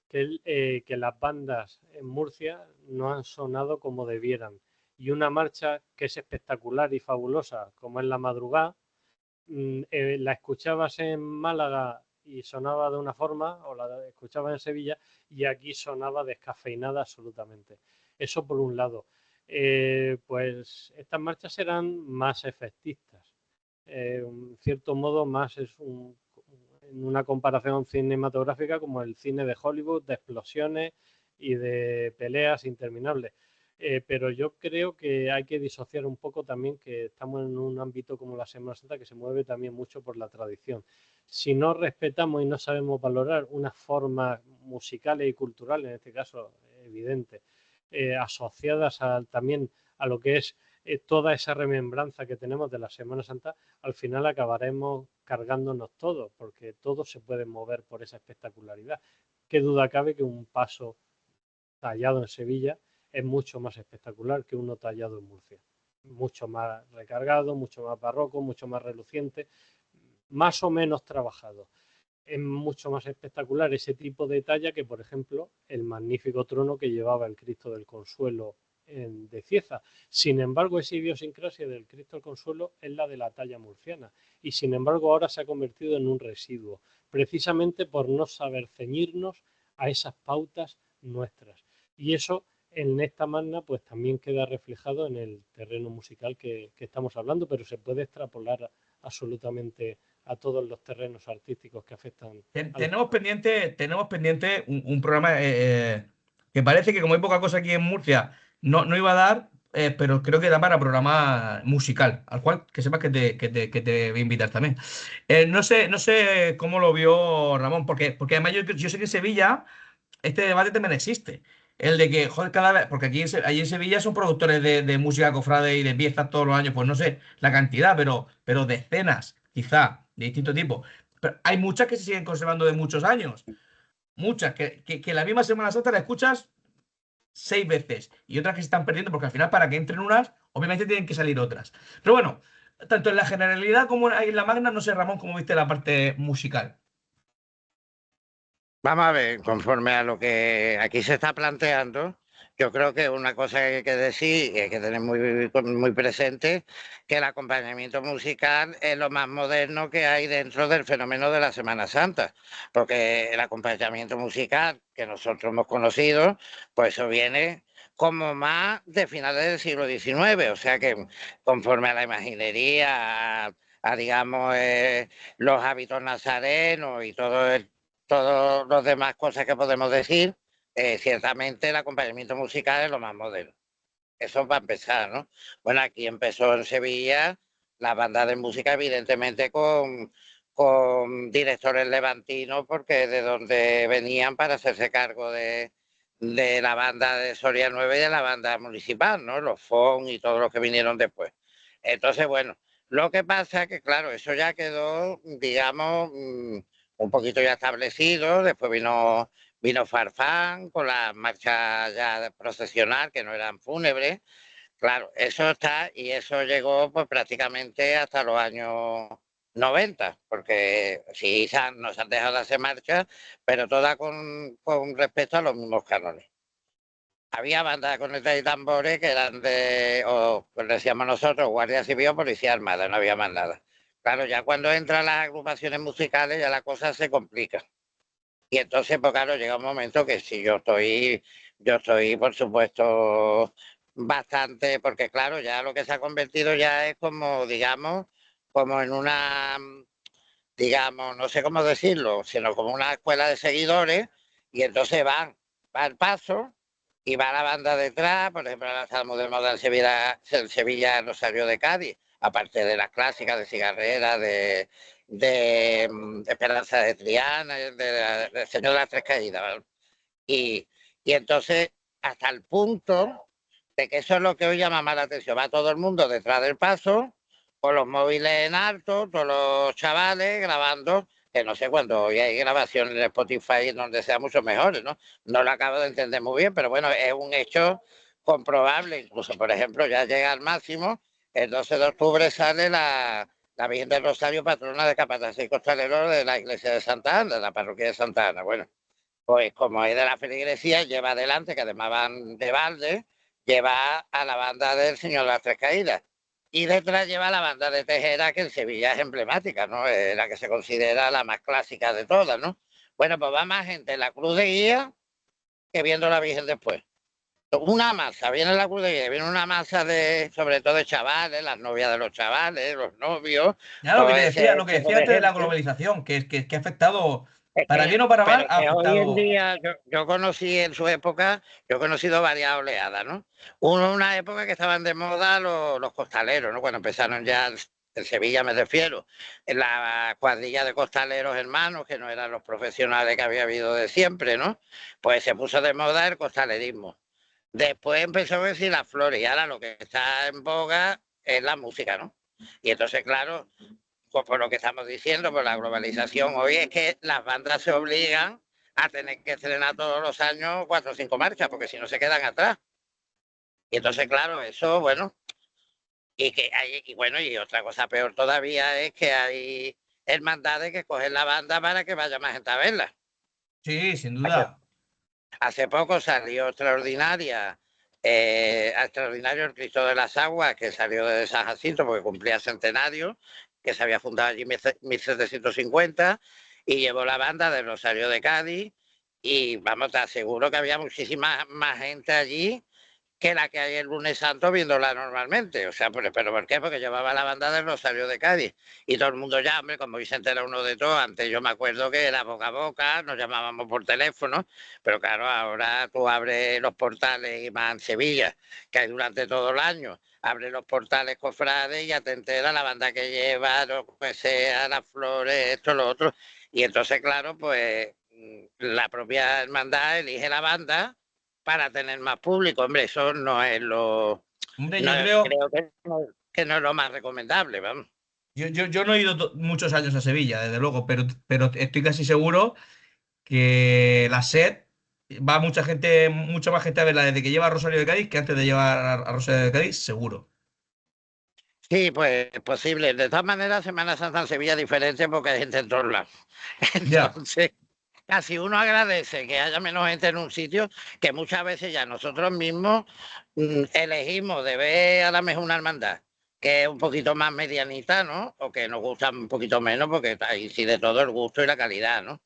que las bandas en Murcia no han sonado como debieran. Y una marcha que es espectacular y fabulosa, como es La Madrugada, la escuchabas en Málaga y sonaba de una forma, o la escuchabas en Sevilla y aquí sonaba descafeinada absolutamente. Eso por un lado. Pues estas marchas eran más efectistas. En cierto modo, más en una comparación cinematográfica como el cine de Hollywood, de explosiones y de peleas interminables. Pero yo creo que hay que disociar un poco también que estamos en un ámbito como la Semana Santa que se mueve también mucho por la tradición. Si no respetamos y no sabemos valorar unas formas musicales y culturales, en este caso evidentes, asociadas también a lo que es toda esa remembranza que tenemos de la Semana Santa, al final acabaremos cargándonos todo, porque todo se puede mover por esa espectacularidad. Qué duda cabe que un paso tallado en Sevilla es mucho más espectacular que uno tallado en Murcia. Mucho más recargado, mucho más barroco, mucho más reluciente, más o menos trabajado. Es mucho más espectacular ese tipo de talla que, por ejemplo, el magnífico trono que llevaba el Cristo del Consuelo de Cieza. Sin embargo, esa idiosincrasia del Cristo del Consuelo es la de la talla murciana y, sin embargo, ahora se ha convertido en un residuo, precisamente por no saber ceñirnos a esas pautas nuestras. Y eso en esta magna pues también queda reflejado en el terreno musical que estamos hablando, pero se puede extrapolar absolutamente a todos los terrenos artísticos que afectan. Tenemos pendiente un programa que parece que como hay poca cosa aquí en Murcia, no iba a dar, pero creo que da para programa musical, al cual que sepas que te voy a invitar también. No sé cómo lo vio Ramón, porque además yo sé que en Sevilla este debate también existe. El de que, joder, cada vez, porque allí en Sevilla son productores de música cofrade y de piezas todos los años, pues no sé la cantidad, pero decenas, quizá, de distinto tipo. Pero hay muchas que se siguen conservando de muchos años. Muchas, que la misma Semana Santa la escuchas 6 veces y otras que se están perdiendo, porque al final, para que entren unas, obviamente tienen que salir otras. Pero bueno, tanto en la generalidad como en la magna, no sé, Ramón, cómo viste la parte musical. Vamos a ver, conforme a lo que aquí se está planteando, yo creo que una cosa que hay que decir y hay que tener muy presente, que el acompañamiento musical es lo más moderno que hay dentro del fenómeno de la Semana Santa, porque el acompañamiento musical que nosotros hemos conocido, pues eso viene como más de finales del siglo XIX, o sea que conforme a la imaginería, digamos, los hábitos nazarenos y todos los demás cosas que podemos decir, ciertamente el acompañamiento musical es lo más moderno. Eso va a empezar, ¿no? Bueno, aquí empezó en Sevilla la banda de música, evidentemente con directores levantinos, porque de donde venían para hacerse cargo de la banda de Soria 9 y de la banda municipal, ¿no? Los FON y todos los que vinieron después. Entonces, bueno, lo que pasa es que, claro, eso ya quedó, digamos, un poquito ya establecido. Después vino Farfán con la marcha ya procesional, que no eran fúnebres. Claro, eso está y eso llegó pues prácticamente hasta los años 90, porque sí nos han dejado de hacer marchas, pero todas con respecto a los mismos cánones. Había bandas de cornetas y tambores que eran o pues decíamos nosotros, Guardia Civil o Policía Armada, no había más nada. Claro, ya cuando entran las agrupaciones musicales ya la cosa se complica. Y entonces, pues claro, llega un momento que si yo estoy, por supuesto, bastante, porque claro, ya lo que se ha convertido ya es como, digamos, como en una, digamos, no sé cómo decirlo, sino como una escuela de seguidores, y entonces va el paso, y va la banda detrás, por ejemplo, la Salmo de Moda en Sevilla Rosario de Cádiz, aparte de las clásicas de Cigarrera, de Esperanza de Triana, del Señor de las Tres Caídas. ¿Vale? Y entonces, hasta el punto de que eso es lo que hoy llama más la atención, va todo el mundo detrás del paso, con los móviles en alto, todos los chavales grabando, que no sé cuándo hoy hay grabaciones en Spotify donde sean mucho mejores, ¿no? No lo acabo de entender muy bien, pero bueno, es un hecho comprobable. Incluso, por ejemplo, ya llega al máximo, el 12 de octubre sale la Virgen del Rosario, patrona de Capataz y Costalero de la iglesia de Santa Ana, de la parroquia de Santa Ana. Bueno, pues como es de la feligresía, lleva adelante, que además van de balde, lleva a la banda del Señor de las Tres Caídas. Y detrás lleva la banda de Tejera, que en Sevilla es emblemática, ¿no? Es la que se considera la más clásica de todas, ¿no? Bueno, pues va más gente en la cruz de guía que viendo la Virgen después. Una masa, viene la cruz de guía, viene una masa sobre todo de chavales, las novias de los chavales, los novios. Ya lo que decía antes de la globalización, que ha afectado Es Para que, bien o para mal, pero ha que hoy en afectado. día, yo conocí en su época, yo he conocido varias oleadas, ¿no? Una época que estaban de moda los costaleros, ¿no? Cuando empezaron ya, en Sevilla me refiero, en la cuadrilla de costaleros hermanos, que no eran los profesionales que había habido de siempre, ¿no? Pues se puso de moda el costalerismo. Después empezó a decir las flores y ahora lo que está en boga es la música, ¿no? Y entonces, claro, pues por lo que estamos diciendo, por la globalización, hoy es que las bandas se obligan a tener que estrenar todos los años 4 o 5 marchas, porque si no se quedan atrás. Y entonces, claro, eso, bueno, y que hay, y bueno, y otra cosa peor todavía es que hay hermandades que cogen la banda para que vaya más gente a verla. Sí, sin Hace, duda. hace poco salió Extraordinario el Cristo de las Aguas, que salió de San Jacinto porque cumplía centenario, que se había fundado allí en 1750, y llevó la banda del Rosario de Cádiz, y vamos, te aseguro que había muchísima más gente allí que la que hay el lunes santo viéndola normalmente. O sea, pero ¿por qué? Porque llevaba la banda del Rosario de Cádiz. Y todo el mundo ya, hombre, como Vicente era uno de todos, antes yo me acuerdo que era boca a boca, nos llamábamos por teléfono, pero claro, ahora tú abres los portales, y más en Sevilla, que hay durante todo el año, abres los portales cofrades y ya te enteras la banda que lleva, lo que sea, las flores, esto, lo otro. Y entonces, claro, pues la propia hermandad elige la banda para tener más público. Hombre, eso no es lo... Hombre, No, yo creo. creo que no es lo más recomendable, vamos. Yo no he ido muchos años a Sevilla, desde luego, pero estoy casi seguro que la SED va mucha gente, mucha más gente a verla desde que lleva a Rosario de Cádiz que antes de llevar a Rosario de Cádiz, seguro. Sí, pues es posible. De todas maneras, Semana Santa en Sevilla es diferente porque hay gente en todos lados. Ya, Entonces, casi uno agradece que haya menos gente en un sitio que muchas veces ya nosotros mismos elegimos de ver a la mejor una hermandad que es un poquito más medianita, ¿no? O que nos gusta un poquito menos porque ahí sí de todo el gusto y la calidad, ¿no?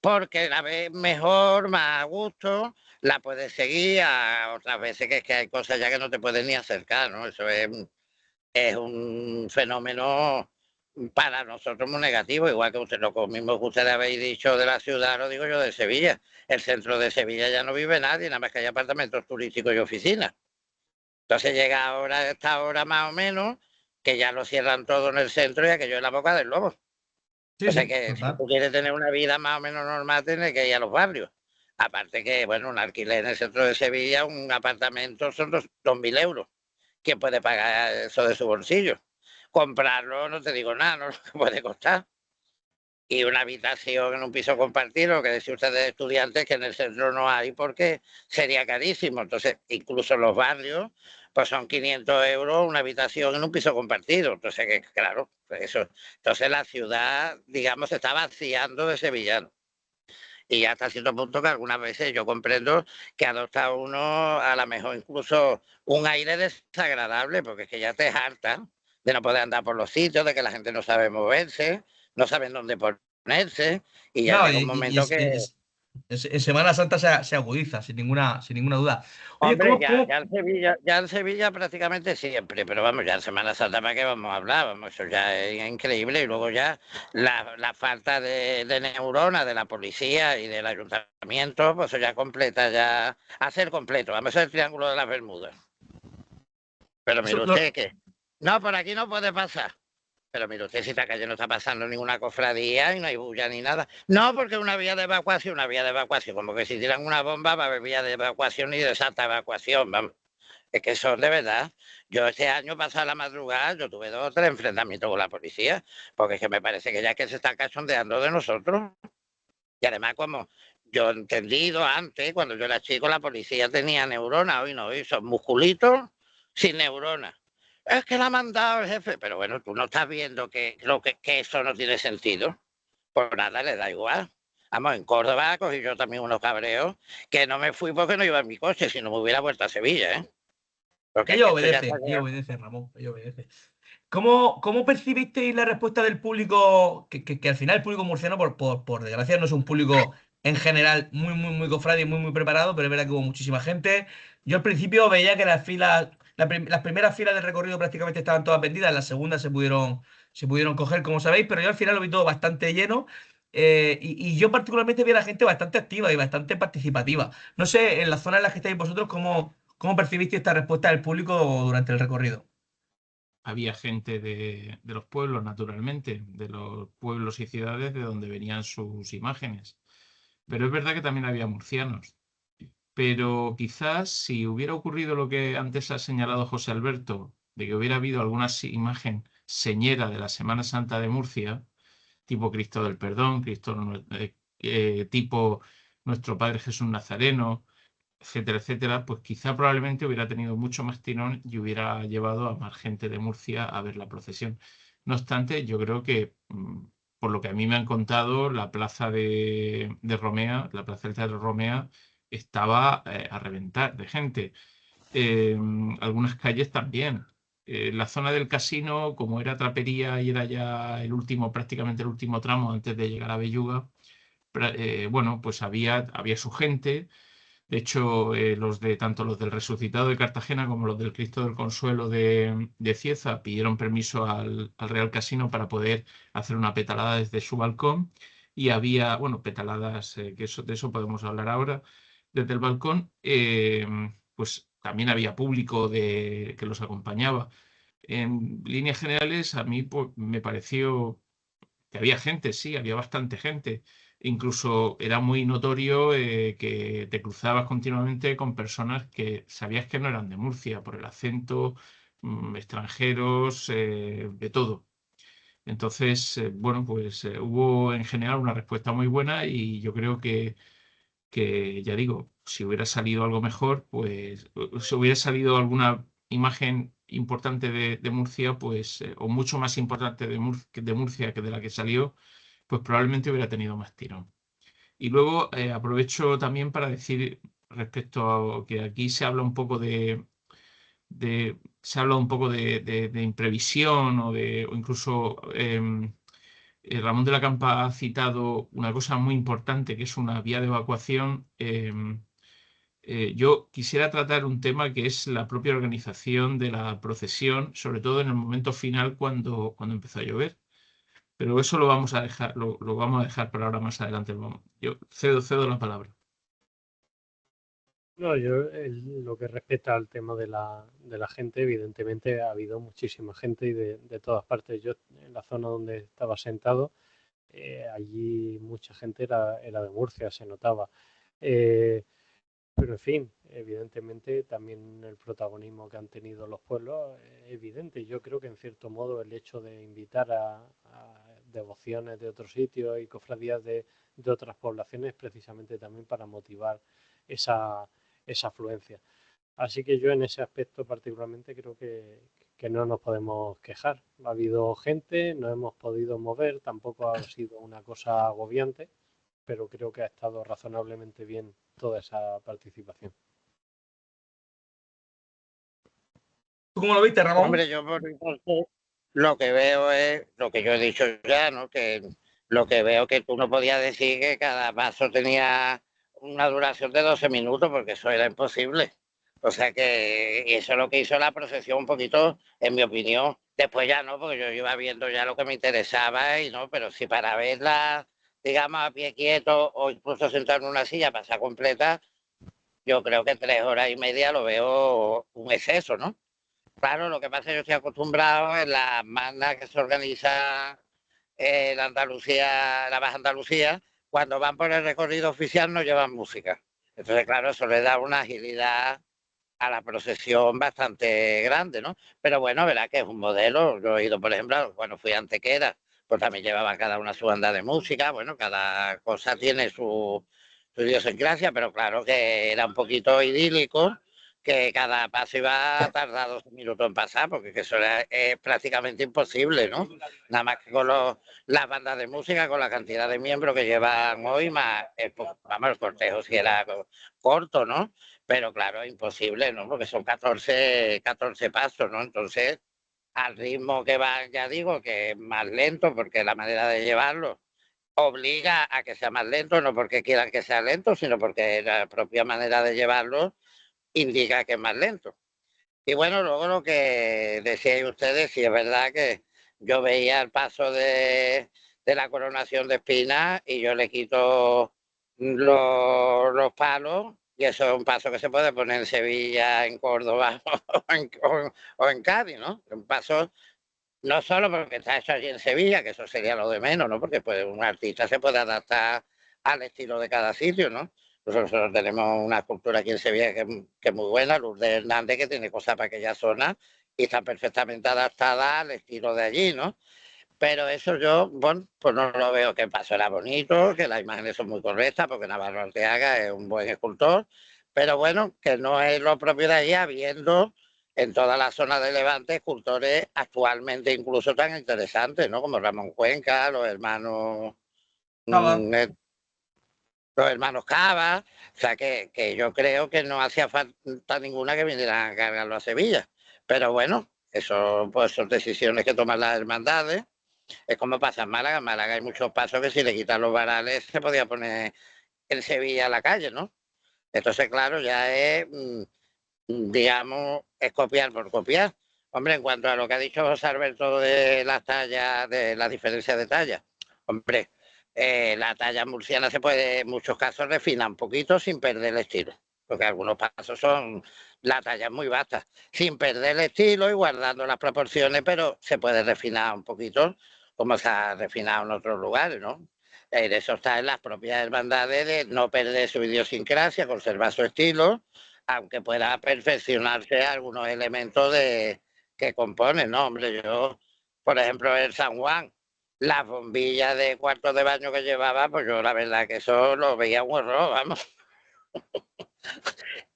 Porque la ves mejor, más a gusto, la puedes seguir a otras veces que es que hay cosas ya que no te puedes ni acercar, ¿no? Eso es un fenómeno para nosotros muy negativo, igual que usted, lo mismo que ustedes habéis dicho de la ciudad, lo digo yo de Sevilla. El centro de Sevilla ya no vive nadie, nada más que hay apartamentos turísticos y oficinas. Entonces llega ahora, esta hora más o menos, que ya lo cierran todo en el centro y aquello es la boca del lobo. sí, O sea sí, que si total. tú quieres tener una vida más o menos normal, tienes que ir a los barrios. Aparte que, bueno, un alquiler en el centro de Sevilla, un apartamento son 2.000 euros. ¿Quién puede pagar eso de su bolsillo? Comprarlo, no te digo nada, no lo que puede costar. Y una habitación en un piso compartido, que decía usted de estudiantes, que en el centro no hay porque sería carísimo. Entonces, incluso en los barrios, pues son 500 euros una habitación en un piso compartido. Entonces, que claro, pues eso. Entonces la ciudad, digamos, se está vaciando de sevillanos. Y ya hasta cierto punto que algunas veces yo comprendo que adopta uno a lo mejor incluso un aire desagradable, porque es que ya te harta de no poder andar por los sitios, de que la gente no sabe moverse, no saben dónde ponerse, y ya No, llega un momento que, en Semana Santa se agudiza, sin ninguna duda. Oye, hombre, ¿cómo, ya, cómo? ya en Sevilla prácticamente siempre, pero vamos, ya en Semana Santa, ¿para qué vamos a hablar? Vamos, eso ya es increíble. Y luego ya la falta de neuronas de la policía y del ayuntamiento, pues eso ya completa, ya hacer completo. Vamos a hacer el Triángulo de las Bermudas. Pero mire usted que, no, por aquí no puede pasar. Pero mire usted, si esta calle no está pasando ninguna cofradía y no hay bulla ni nada. No, porque una vía de evacuación, como que si tiran una bomba va a haber vía de evacuación y de santa evacuación, vamos. Es que son de verdad. Yo este año pasado la madrugada, yo tuve 2 o 3 enfrentamientos con la policía, porque es que me parece que ya que se está cachondeando de nosotros. Y además, como yo he entendido antes, cuando yo era chico, la policía tenía neuronas, hoy no, hoy son musculitos sin neuronas. Es que la ha mandado el jefe, pero bueno, tú no estás viendo que eso no tiene sentido. Pues nada, le da igual. Vamos, en Córdoba cogí yo también unos cabreos, que no me fui porque no iba en mi coche, si no me hubiera vuelto a Sevilla, ¿eh? Porque es que esto ya está Ella obedece, Ramón, ella obedece. ¿Cómo percibisteis la respuesta del público? Que al final el público murciano, por desgracia, no es un público en general muy cofrade y muy preparado, pero es verdad que hubo muchísima gente. Yo al principio veía que las filas, las primeras filas del recorrido prácticamente estaban todas vendidas, las segundas se pudieron coger, como sabéis, pero yo al final lo vi todo bastante lleno. y yo particularmente vi a la gente bastante activa y bastante participativa. No sé, en la zona en la que estáis vosotros, ¿cómo percibiste esta respuesta del público durante el recorrido? Había gente de los pueblos, naturalmente, de los pueblos y ciudades de donde venían sus imágenes. Pero es verdad que también había murcianos. Pero quizás si hubiera ocurrido lo que antes ha señalado José Alberto, de que hubiera habido alguna imagen señera de la Semana Santa de Murcia, tipo Cristo del Perdón, tipo Nuestro Padre Jesús Nazareno, etcétera, etcétera, pues quizá probablemente hubiera tenido mucho más tirón y hubiera llevado a más gente de Murcia a ver la procesión. No obstante, yo creo que, por lo que a mí me han contado, la plaza de Romea, la plaza del Teatro Romea, estaba a reventar de gente. Eh, Algunas calles también. La zona del casino, como era Trapería y era ya prácticamente el último tramo antes de llegar a Belluga, bueno, pues había su gente. De hecho, tanto los del Resucitado de Cartagena como los del Cristo del Consuelo de Cieza pidieron permiso al Real Casino para poder hacer una petalada desde su balcón. Y había, bueno, petaladas, de eso podemos hablar ahora, desde el balcón, pues también había público que los acompañaba. En líneas generales, a mí pues, me pareció que había gente, sí, había bastante gente. Incluso era muy notorio que te cruzabas continuamente con personas que sabías que no eran de Murcia, por el acento, extranjeros, de todo. Entonces, bueno, pues hubo en general una respuesta muy buena y yo creo que, ya digo, si hubiera salido algo mejor, pues si hubiera salido alguna imagen importante de Murcia, pues, o mucho más importante de Murcia que de la que salió, pues probablemente hubiera tenido más tirón. Y luego aprovecho también para decir respecto a que aquí se habla un poco de imprevisión o incluso Ramón de la Campa ha citado una cosa muy importante que es una vía de evacuación. Yo quisiera tratar un tema que es la propia organización de la procesión, sobre todo en el momento final cuando empezó a llover. Pero eso lo vamos a dejar para ahora más adelante. Yo cedo la palabra. No, yo lo que respecta al tema de la gente, evidentemente ha habido muchísima gente y de todas partes. Yo en la zona donde estaba sentado, allí mucha gente era de Murcia, se notaba. Eh, pero en fin, evidentemente también el protagonismo que han tenido los pueblos es evidente. Yo creo que en cierto modo el hecho de invitar a devociones de otros sitios y cofradías de otras poblaciones precisamente también para motivar esa, esa afluencia. Así que yo en ese aspecto particularmente creo que no nos podemos quejar. Ha habido gente, no hemos podido mover, tampoco ha sido una cosa agobiante, pero creo que ha estado razonablemente bien toda esa participación. ¿Tú cómo lo viste, Ramón? Hombre, yo por mi parte, lo que veo es lo que yo he dicho ya, ¿no? Que lo que veo que tú no podías decir que cada paso tenía una duración de 12 minutos, porque eso era imposible. O sea que y eso es lo que hizo la procesión un poquito, en mi opinión. Después ya no, porque yo iba viendo ya lo que me interesaba y no, pero si para verla, digamos, a pie quieto o incluso sentado en una silla, pasa completa, yo creo que 3 horas y media lo veo un exceso, ¿no? Claro, lo que pasa es que yo estoy acostumbrado en las mandas que se organiza en Andalucía, la Baja Andalucía, cuando van por el recorrido oficial no llevan música. Entonces, claro, eso le da una agilidad a la procesión bastante grande, ¿no? Pero bueno, verá que es un modelo. Yo he ido, por ejemplo, cuando fui a Antequera, pues también llevaba cada una su banda de música. Bueno, cada cosa tiene su idiosincrasia, pero claro que era un poquito idílico, que cada paso iba a tardar 12 minutos en pasar, porque eso es prácticamente imposible, ¿no? Nada más que con las bandas de música, con la cantidad de miembros que llevan hoy, más, vamos, el cortejo si era corto, ¿no? Pero claro, es imposible, ¿no? Porque son 14 pasos, ¿no? Entonces, al ritmo que va, ya digo, que es más lento, porque la manera de llevarlo obliga a que sea más lento, no porque quieran que sea lento, sino porque la propia manera de llevarlo indica que es más lento. Y bueno, luego lo que decíais ustedes, sí es verdad que yo veía el paso la coronación de espinas y yo le quito los palos, y eso es un paso que se puede poner en Sevilla, en Córdoba o en Cádiz, ¿no? Un paso no solo porque está hecho allí en Sevilla, que eso sería lo de menos, ¿no? Porque pues, un artista se puede adaptar al estilo de cada sitio, ¿no? Nosotros tenemos una escultura aquí en Sevilla que es muy buena, Lourdes Hernández, que tiene cosas para aquella zona y está perfectamente adaptada al estilo de allí, ¿no? Pero eso yo, bueno, pues no lo veo, que el paso era bonito, que las imágenes son muy correctas, porque Navarro Arteaga es un buen escultor, pero bueno, que no es lo propio de allí, habiendo en toda la zona de Levante escultores actualmente incluso tan interesantes, ¿no? Como Ramón Cuenca, Cava. los hermanos Cava, o sea que yo creo que no hacía falta ninguna que vinieran a cargarlo a Sevilla. Pero bueno, eso pues son decisiones que toman las hermandades. Es como pasa en Málaga. En Málaga hay muchos pasos que si le quitan los varales se podía poner en Sevilla a la calle, ¿no? Entonces, claro, ya es, digamos, es copiar por copiar. Hombre, en cuanto a lo que ha dicho José Alberto de las tallas, de la diferencia de talla, hombre, la talla murciana se puede, en muchos casos, refinar un poquito sin perder el estilo, porque algunos pasos son, la talla es muy vasta, sin perder el estilo y guardando las proporciones, pero se puede refinar un poquito, como se ha refinado en otros lugares, ¿no? Eso está en las propias hermandades de no perder su idiosincrasia, conservar su estilo, aunque pueda perfeccionarse algunos elementos que componen, ¿no? Hombre, yo, por ejemplo, el San Juan, las bombillas de cuartos de baño que llevaba, pues yo la verdad que eso lo veía un horror, vamos.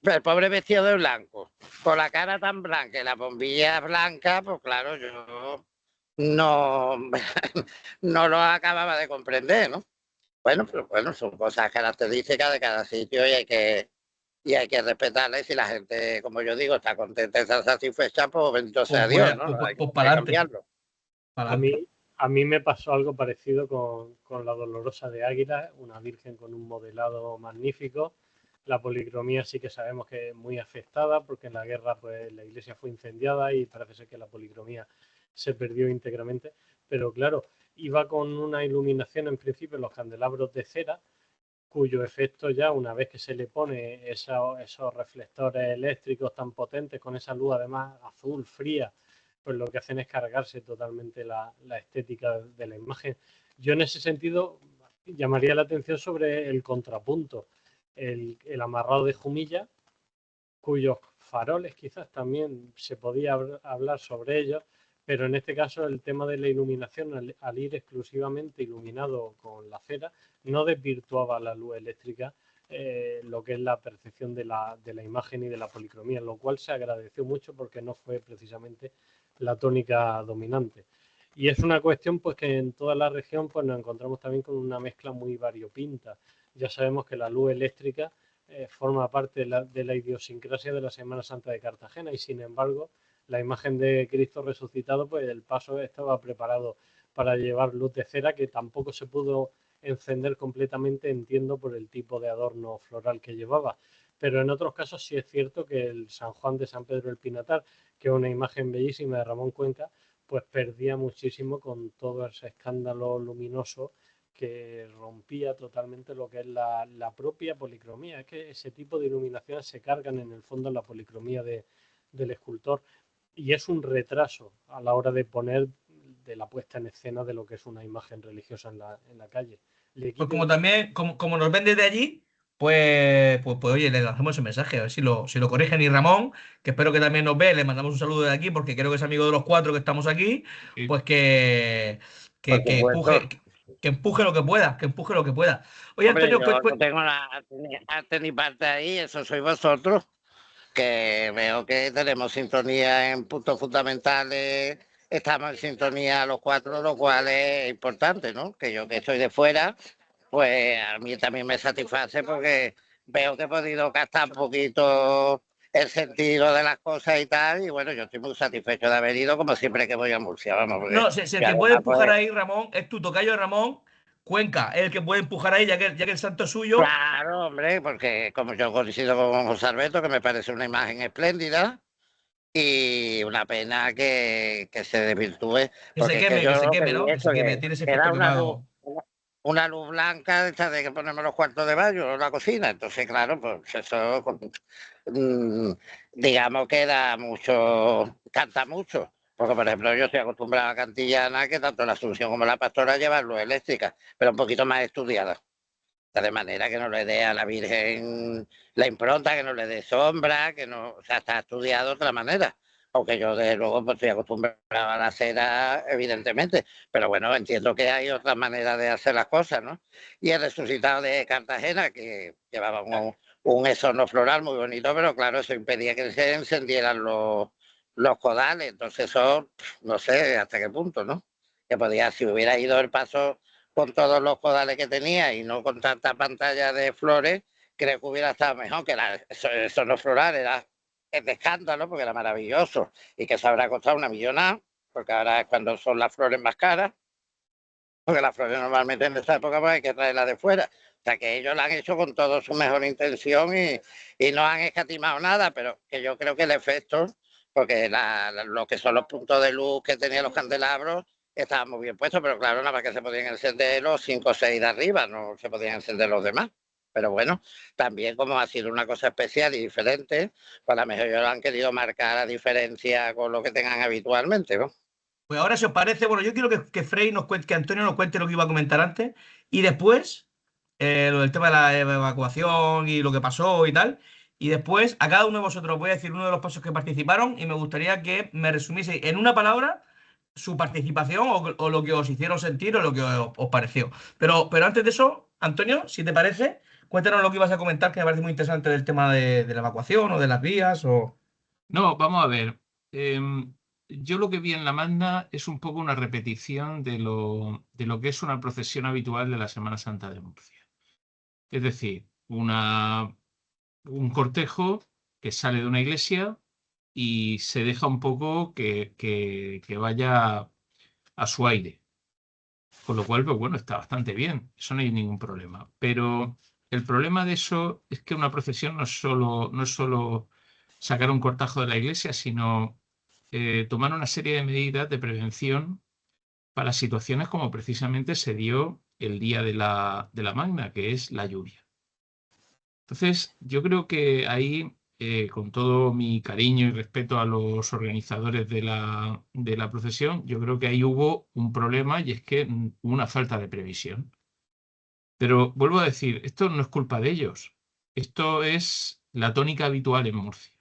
El pobre vestido de blanco, con la cara tan blanca y las bombillas blancas, pues claro, yo no, no lo acababa de comprender, ¿no? Bueno, pero bueno, son cosas características de cada sitio y hay que respetarla, y si la gente, como yo digo, está contenta y está satisfecha, pues bendito sea Dios, ¿no? Hay que Para adelante. cambiarlo. A mí me pasó algo parecido con la Dolorosa de Águila, una virgen con un modelado magnífico. La policromía sí que sabemos que es muy afectada porque en la guerra pues la iglesia fue incendiada y parece ser que la policromía se perdió íntegramente. Pero claro, iba con una iluminación en principio en los candelabros de cera, cuyo efecto ya una vez que se le pone esos reflectores eléctricos tan potentes con esa luz además azul, fría, pues lo que hacen es cargarse totalmente la estética de la imagen. Yo en ese sentido llamaría la atención sobre el contrapunto, el amarrado de Jumilla, cuyos faroles quizás también se podía hablar sobre ellos, pero en este caso el tema de la iluminación, al ir exclusivamente iluminado con la cera, no desvirtuaba la luz eléctrica, lo que es la percepción de la imagen y de la policromía, lo cual se agradeció mucho porque no fue precisamente la tónica dominante. Y es una cuestión pues que en toda la región pues nos encontramos también con una mezcla muy variopinta. Ya sabemos que la luz eléctrica forma parte de la idiosincrasia de la Semana Santa de Cartagena y sin embargo la imagen de Cristo resucitado, pues el paso estaba preparado para llevar luz de cera que tampoco se pudo encender completamente, entiendo, por el tipo de adorno floral que llevaba. Pero en otros casos sí es cierto que el San Juan de San Pedro del Pinatar, que es una imagen bellísima de Ramón Cuenca, pues perdía muchísimo con todo ese escándalo luminoso que rompía totalmente lo que es la propia policromía. Es que ese tipo de iluminaciones se cargan en el fondo en la policromía del escultor y es un retraso a la hora de poner de la puesta en escena de lo que es una imagen religiosa en la calle. Pues como también, como nos ven desde allí, pues oye, le lanzamos ese mensaje, a ver si lo corrigen. Y Ramón, que espero que también nos ve, le mandamos un saludo de aquí, porque creo que es amigo de los cuatro que estamos aquí, pues que empuje lo que pueda, que empuje lo que pueda. Oye, Hombre, Antonio, yo no tengo arte ni parte ahí, eso sois vosotros, que veo que tenemos sintonía en puntos fundamentales, estamos en sintonía los cuatro, lo cual es importante, ¿no? Que yo que estoy de fuera, pues a mí también me satisface porque veo que he podido captar un poquito el sentido de las cosas y tal, y bueno, yo estoy muy satisfecho de haber ido, como siempre que voy a Murcia, vamos. No, si el que puede empujar ahí, Ramón, es tu tocayo Ramón Cuenca, es el que puede empujar ahí, ya que el santo es suyo. Claro, hombre, porque como yo coincido con José Alberto, que me parece una imagen espléndida, y una pena que se desvirtúe, Que se porque es queme, yo que se lo que queme, vi ¿no? Que se eso, queme, que tiene ese era efecto quemado. una luz blanca de esta de que ponemos los cuartos de baño o la cocina. Entonces, claro, pues eso, mm, digamos que da mucho, canta mucho. Porque, por ejemplo, yo estoy acostumbrado a Cantillana, que tanto la Asunción como la Pastora llevan luz eléctrica, pero un poquito más estudiada. De manera que no le dé a la Virgen la impronta, que no le dé sombra, que no, o sea, está estudiado de otra manera. Aunque yo, desde luego, pues, estoy acostumbrado a la cera, evidentemente. Pero bueno, entiendo que hay otras maneras de hacer las cosas, ¿no? Y el resucitado de Cartagena, que llevaba un exorno floral muy bonito, pero claro, eso impedía que se encendieran los codales. Entonces eso, no sé hasta qué punto, ¿no? Que podía, si hubiera ido el paso con todos los codales que tenía y no con tanta pantalla de flores, creo que hubiera estado mejor, que eso no floral, es de escándalo, porque era maravilloso, y que se habrá costado una millonada, porque ahora es cuando son las flores más caras, porque las flores normalmente en esta época pues hay que traerlas de fuera. O sea, que ellos lo han hecho con toda su mejor intención y no han escatimado nada, pero que yo creo que el efecto, porque lo que son los puntos de luz que tenían los candelabros estaban muy bien puestos, pero claro, nada más que se podían encender los 5 o 6 de arriba, no se podían encender los demás. Pero bueno, también como ha sido una cosa especial y diferente, pues a lo mejor ellos han querido marcar la diferencia con lo que tengan habitualmente, ¿no? Pues ahora, si os parece, bueno, yo quiero que Frey nos cuente, que Antonio nos cuente lo que iba a comentar antes, y después, lo del tema de la evacuación y lo que pasó y tal. Y después, a cada uno de vosotros os voy a decir uno de los pasos que participaron y me gustaría que me resumiese en una palabra su participación o lo que os hicieron sentir o lo que os pareció. Pero antes de eso, Antonio, si te parece, cuéntanos lo que ibas a comentar, que me parece muy interesante del tema de la evacuación o de las vías o... No, vamos a ver. Yo lo que vi en la Magna es un poco una repetición de lo que es una procesión habitual de la Semana Santa de Murcia. Es decir, un cortejo que sale de una iglesia y se deja un poco que vaya a su aire. Con lo cual, pues bueno, está bastante bien. Eso no hay ningún problema. Pero el problema de eso es que una procesión no es solo sacar un cortejo de la iglesia, sino tomar una serie de medidas de prevención para situaciones como precisamente se dio el día de la Magna, que es la lluvia. Entonces, yo creo que ahí, con todo mi cariño y respeto a los organizadores de la procesión, yo creo que ahí hubo un problema y es que hubo una falta de previsión. Pero vuelvo a decir, esto no es culpa de ellos. Esto es la tónica habitual en Murcia.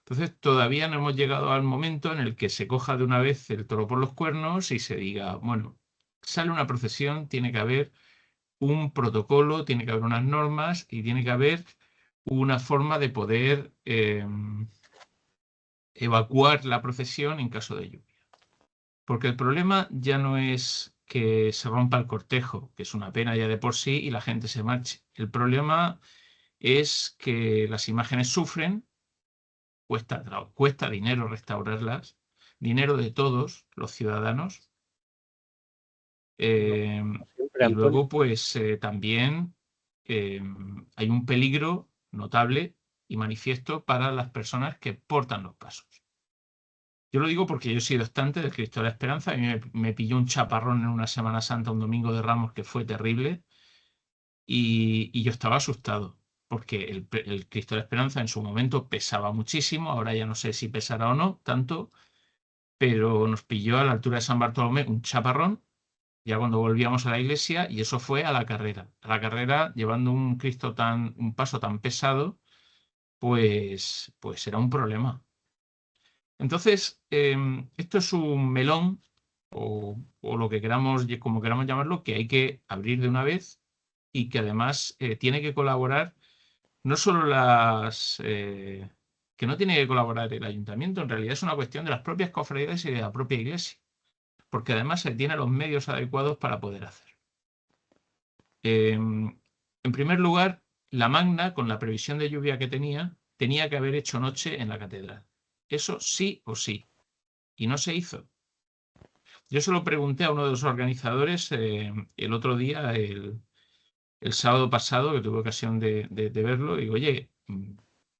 Entonces, todavía no hemos llegado al momento en el que se coja de una vez el toro por los cuernos y se diga, bueno, sale una procesión, tiene que haber un protocolo, tiene que haber unas normas y tiene que haber una forma de poder evacuar la procesión en caso de lluvia. Porque el problema ya no es que se rompa el cortejo, que es una pena ya de por sí, y la gente se marche. El problema es que las imágenes sufren, cuesta dinero restaurarlas, dinero de todos los ciudadanos. Siempre, Y Antonio. luego, pues también hay un peligro notable y manifiesto para las personas que portan los pasos. Yo lo digo porque yo he sido estante del Cristo de la Esperanza. A mí me pilló un chaparrón en una Semana Santa, un domingo de Ramos, que fue terrible. Y yo estaba asustado, porque el Cristo de la Esperanza en su momento pesaba muchísimo. Ahora ya no sé si pesará o no tanto, pero nos pilló a la altura de San Bartolomé un chaparrón ya cuando volvíamos a la iglesia, y eso fue a la carrera. A la carrera, llevando un paso tan pesado, pues era un problema. Entonces, esto es un melón, o lo que queramos, como queramos llamarlo, que hay que abrir de una vez y que además tiene que colaborar no solo que no tiene que colaborar el ayuntamiento, en realidad es una cuestión de las propias cofradías y de la propia iglesia, porque además se tiene los medios adecuados para poder hacer. En primer lugar, la Magna, con la previsión de lluvia que tenía que haber hecho noche en la catedral. Eso sí o sí. Y no se hizo. Yo se lo pregunté a uno de los organizadores el otro día, el sábado pasado, que tuve ocasión de verlo, y digo, oye,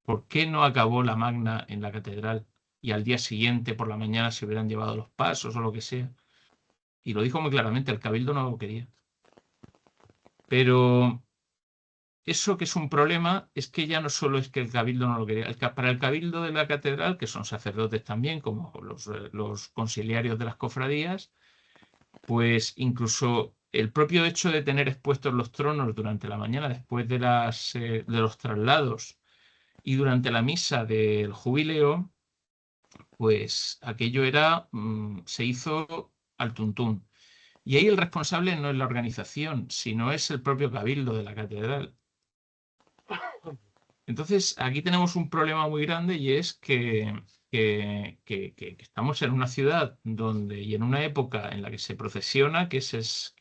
¿por qué no acabó la Magna en la catedral? y al día siguiente por la mañana se hubieran llevado los pasos o lo que sea. Y lo dijo muy claramente, el Cabildo no lo quería. Pero eso que es un problema es que ya no solo es que el Cabildo no lo quería. Para el Cabildo de la Catedral, que son sacerdotes también, como los consiliarios de las cofradías, pues incluso el propio hecho de tener expuestos los tronos durante la mañana, después de los traslados y durante la misa del jubileo, pues aquello se hizo al tuntún. Y ahí el responsable no es la organización, sino es el propio Cabildo de la Catedral. Entonces, aquí tenemos un problema muy grande y es que estamos en una ciudad y en una época en la que se procesiona, que es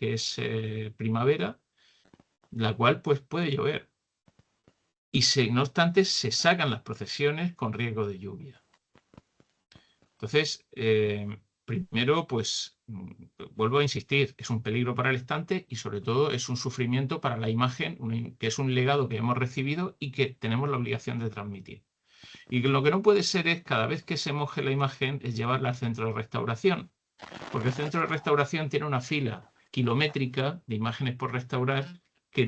primavera, la cual pues puede llover. Y no obstante, se sacan las procesiones con riesgo de lluvia. Entonces, primero, pues vuelvo a insistir, es un peligro para el estante y sobre todo es un sufrimiento para la imagen, que es un legado que hemos recibido y que tenemos la obligación de transmitir. Y lo que no puede ser es, cada vez que se moje la imagen, es llevarla al centro de restauración. Porque el centro de restauración tiene una fila kilométrica de imágenes por restaurar que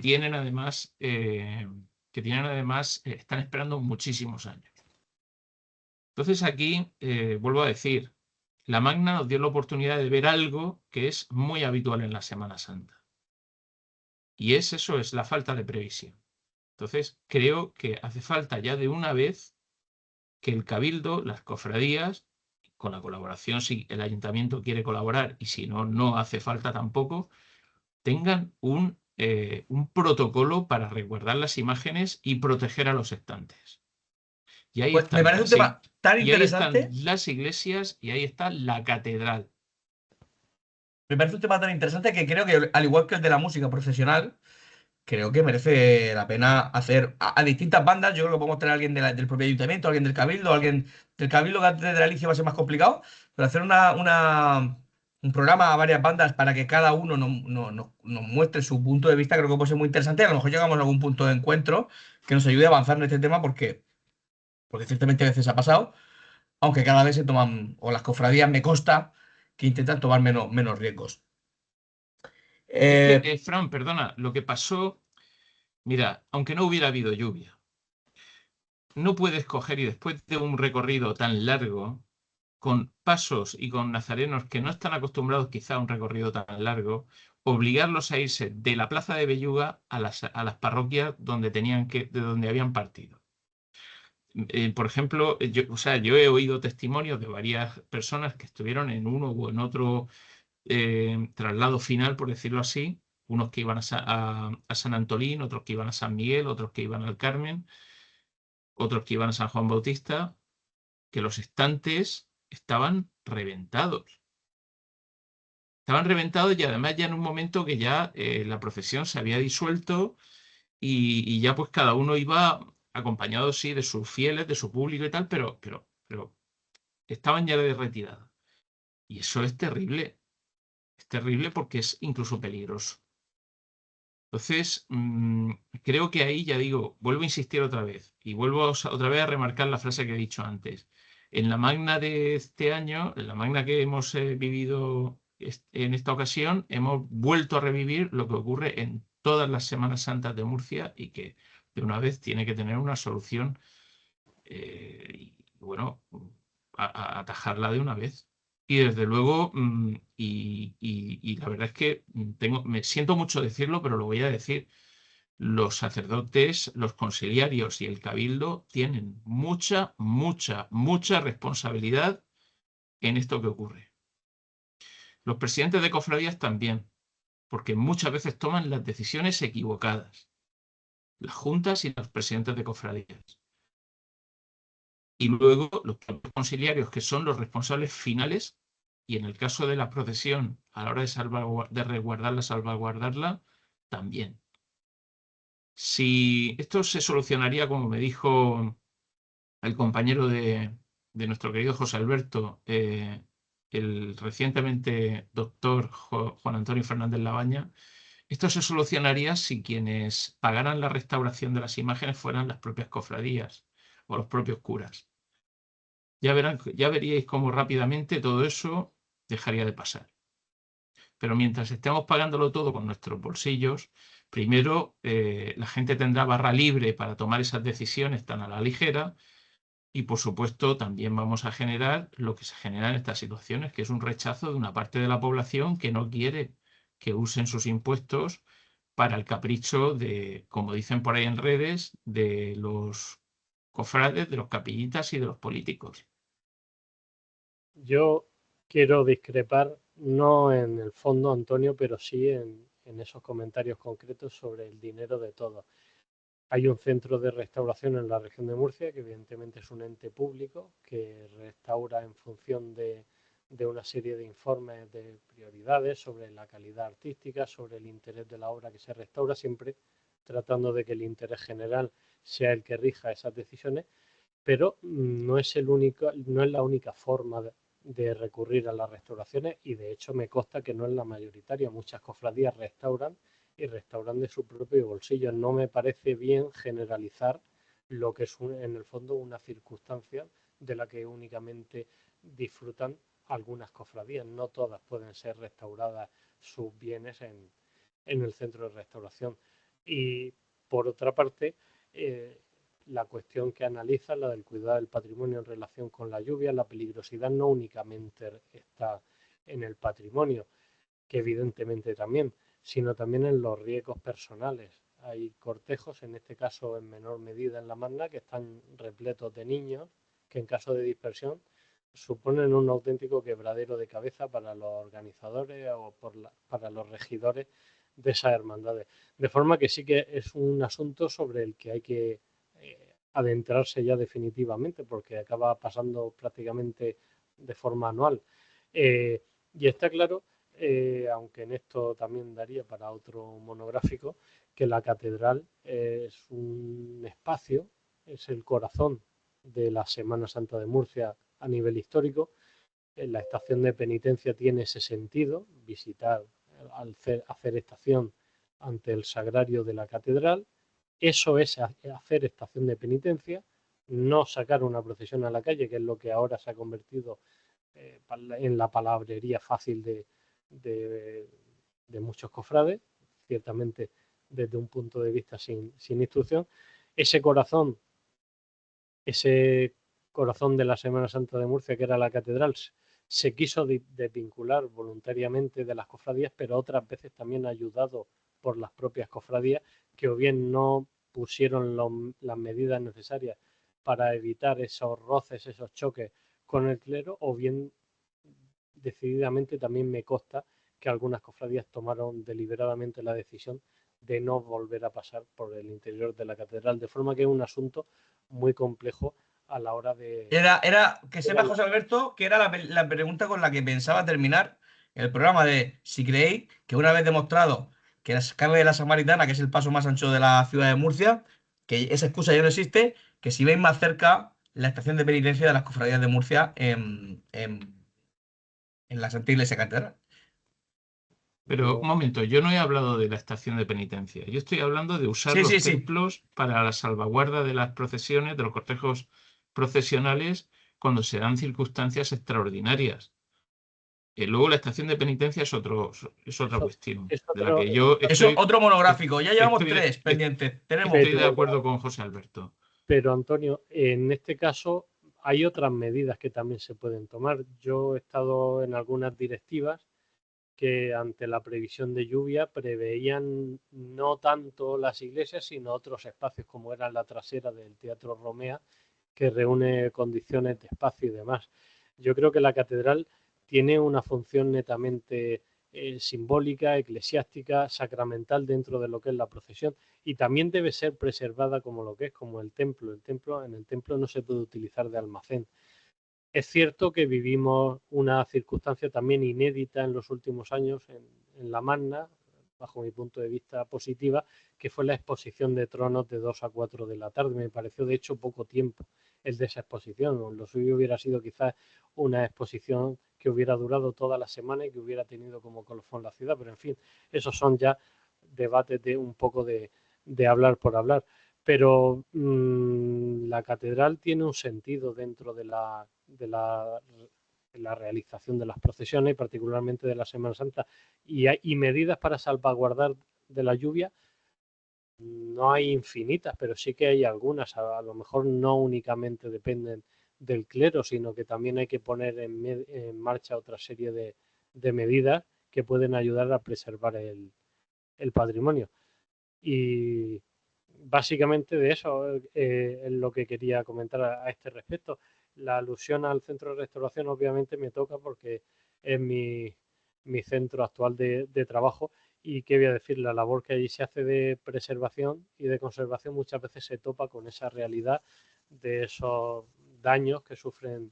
están esperando muchísimos años. Entonces aquí, vuelvo a decir, la Magna nos dio la oportunidad de ver algo que es muy habitual en la Semana Santa. Y es la falta de previsión. Entonces, creo que hace falta ya de una vez que el Cabildo, las cofradías, con la colaboración, si el ayuntamiento quiere colaborar y si no, no hace falta tampoco, tengan un protocolo para resguardar las imágenes y proteger a los estantes. Y ahí Pues me parece un tema tan y ahí están interesante. las iglesias y ahí está la catedral. Me parece un tema tan interesante que creo que, al igual que el de la música profesional, creo que merece la pena hacer a distintas bandas. Yo creo que podemos tener a alguien del propio ayuntamiento, alguien del Cabildo, alguien del Cabildo catedralicio va a ser más complicado, pero hacer un programa a varias bandas para que cada uno nos muestre su punto de vista, creo que puede ser muy interesante. A lo mejor llegamos a algún punto de encuentro que nos ayude a avanzar en este tema porque ciertamente a veces ha pasado, aunque cada vez se toman, o las cofradías me consta que intentan tomar menos riesgos. Es Eh, que, Fran, perdona, lo que pasó, mira, aunque no hubiera habido lluvia, no puedes coger y después de un recorrido tan largo, con pasos y con nazarenos que no están acostumbrados quizá a un recorrido tan largo, obligarlos a irse de la plaza de Belluga a las parroquias de donde habían partido. Por ejemplo, yo he oído testimonios de varias personas que estuvieron en uno o en otro traslado final, por decirlo así, unos que iban a San Antolín, otros que iban a San Miguel, otros que iban al Carmen, otros que iban a San Juan Bautista, que los estantes estaban reventados. Estaban reventados y además ya en un momento que ya la procesión se había disuelto y ya pues cada uno iba acompañado, sí, de sus fieles, de su público y tal, pero estaban ya de retirada. Y eso es terrible porque es incluso peligroso. Entonces, creo que ahí ya digo, vuelvo a insistir otra vez y vuelvo otra vez a remarcar la frase que he dicho antes. En la Magna de este año, en la Magna que hemos vivido en esta ocasión, hemos vuelto a revivir lo que ocurre en todas las Semanas Santas de Murcia y que de una vez tiene que tener una solución y bueno, atajarla de una vez. Y desde luego, y la verdad es que me siento mucho decirlo, pero lo voy a decir, los sacerdotes, los consiliarios y el cabildo tienen mucha, mucha, mucha responsabilidad en esto que ocurre. Los presidentes de cofradías también, porque muchas veces toman las decisiones equivocadas, las juntas y los presidentes de cofradías. Y luego los propios consiliarios, que son los responsables finales, y en el caso de la procesión, a la hora de resguardarla, salvaguardarla, también. Si esto se solucionaría, como me dijo el compañero de nuestro querido José Alberto, el recientemente doctor Juan Antonio Fernández Labaña, esto se solucionaría si quienes pagaran la restauración de las imágenes fueran las propias cofradías o los propios curas. Ya veríais cómo rápidamente todo eso dejaría de pasar. Pero mientras estemos pagándolo todo con nuestros bolsillos, primero la gente tendrá barra libre para tomar esas decisiones tan a la ligera y, por supuesto, también vamos a generar lo que se genera en estas situaciones, que es un rechazo de una parte de la población que no quiere que usen sus impuestos para el capricho de, como dicen por ahí en redes, de los cofrades, de los capillitas y de los políticos. Yo quiero discrepar, no en el fondo, Antonio, pero sí en esos comentarios concretos sobre el dinero de todos. Hay un centro de restauración en la región de Murcia, que evidentemente es un ente público, que restaura en función de una serie de informes de prioridades sobre la calidad artística, sobre el interés de la obra que se restaura, siempre tratando de que el interés general sea el que rija esas decisiones, pero no es la única forma de recurrir a las restauraciones, y de hecho me consta que no es la mayoritaria. Muchas cofradías restauran y restauran de su propio bolsillo. No me parece bien generalizar lo que es en el fondo una circunstancia de la que únicamente disfrutan algunas cofradías. No todas pueden ser restauradas sus bienes en el centro de restauración. Y por otra parte, la cuestión que analiza, la del cuidado del patrimonio en relación con la lluvia, la peligrosidad no únicamente está en el patrimonio, que evidentemente también, sino también en los riesgos personales. Hay cortejos, en este caso en menor medida en la Magna, que están repletos de niños que en caso de dispersión suponen un auténtico quebradero de cabeza para los organizadores o para los regidores de esas hermandades. De forma que sí que es un asunto sobre el que hay que adentrarse ya definitivamente, porque acaba pasando prácticamente de forma anual. Y está claro, aunque en esto también daría para otro monográfico, que la catedral es un espacio, es el corazón de la Semana Santa de Murcia a nivel histórico. La estación de penitencia tiene ese sentido, visitar, hacer estación ante el sagrario de la catedral. Eso es hacer estación de penitencia, no sacar una procesión a la calle, que es lo que ahora se ha convertido en la palabrería fácil de muchos cofrades, ciertamente desde un punto de vista sin instrucción. Ese corazón de la Semana Santa de Murcia, que era la catedral, se quiso desvincular voluntariamente de las cofradías, pero otras veces también ayudado por las propias cofradías, que o bien no pusieron las medidas necesarias para evitar esos roces, esos choques con el clero, o bien decididamente también me consta que algunas cofradías tomaron deliberadamente la decisión de no volver a pasar por el interior de la catedral, de forma que es un asunto muy complejo a la hora de... Era que sepa, José Alberto, que era la pregunta con la que pensaba terminar el programa, de si creéis que, una vez demostrado que la calle de la Samaritana, que es el paso más ancho de la ciudad de Murcia, que esa excusa ya no existe, que si veis más cerca la estación de penitencia de las cofradías de Murcia en la Santa Iglesia Catedral. Pero un momento, yo no he hablado de la estación de penitencia. Yo estoy hablando de usar los templos para la salvaguarda de las procesiones, de los cortejos procesionales, cuando se dan circunstancias extraordinarias. Luego la estación de penitencia es otra cuestión. Otro monográfico. Ya llevamos 3 pendientes. Estoy de acuerdo con José Alberto. Pero, Antonio, en este caso hay otras medidas que también se pueden tomar. Yo he estado en algunas directivas que ante la previsión de lluvia preveían no tanto las iglesias, sino otros espacios, como era la trasera del Teatro Romea, que reúne condiciones de espacio y demás. Yo creo que la catedral tiene una función netamente simbólica, eclesiástica, sacramental dentro de lo que es la procesión, y también debe ser preservada como lo que es, como el templo. En el templo no se puede utilizar de almacén. Es cierto que vivimos una circunstancia también inédita en los últimos años en la Magna, bajo mi punto de vista positiva, que fue la exposición de tronos de 2 a 4 de la tarde. Me pareció, de hecho, poco tiempo el de esa exposición. Lo suyo hubiera sido quizás una exposición que hubiera durado toda la semana y que hubiera tenido como colofón la ciudad, pero en fin, esos son ya debates de un poco de hablar por hablar. Pero la catedral tiene un sentido dentro de la realización de las procesiones y particularmente de la Semana Santa. Y medidas para salvaguardar de la lluvia no hay infinitas, pero sí que hay algunas. A lo mejor no únicamente dependen del clero, sino que también hay que poner en marcha otra serie de medidas que pueden ayudar a preservar el patrimonio. Y básicamente de eso es lo que quería comentar a este respecto. La alusión al centro de restauración obviamente me toca porque es mi centro actual de trabajo, y qué voy a decir, la labor que allí se hace de preservación y de conservación muchas veces se topa con esa realidad de esos daños que sufren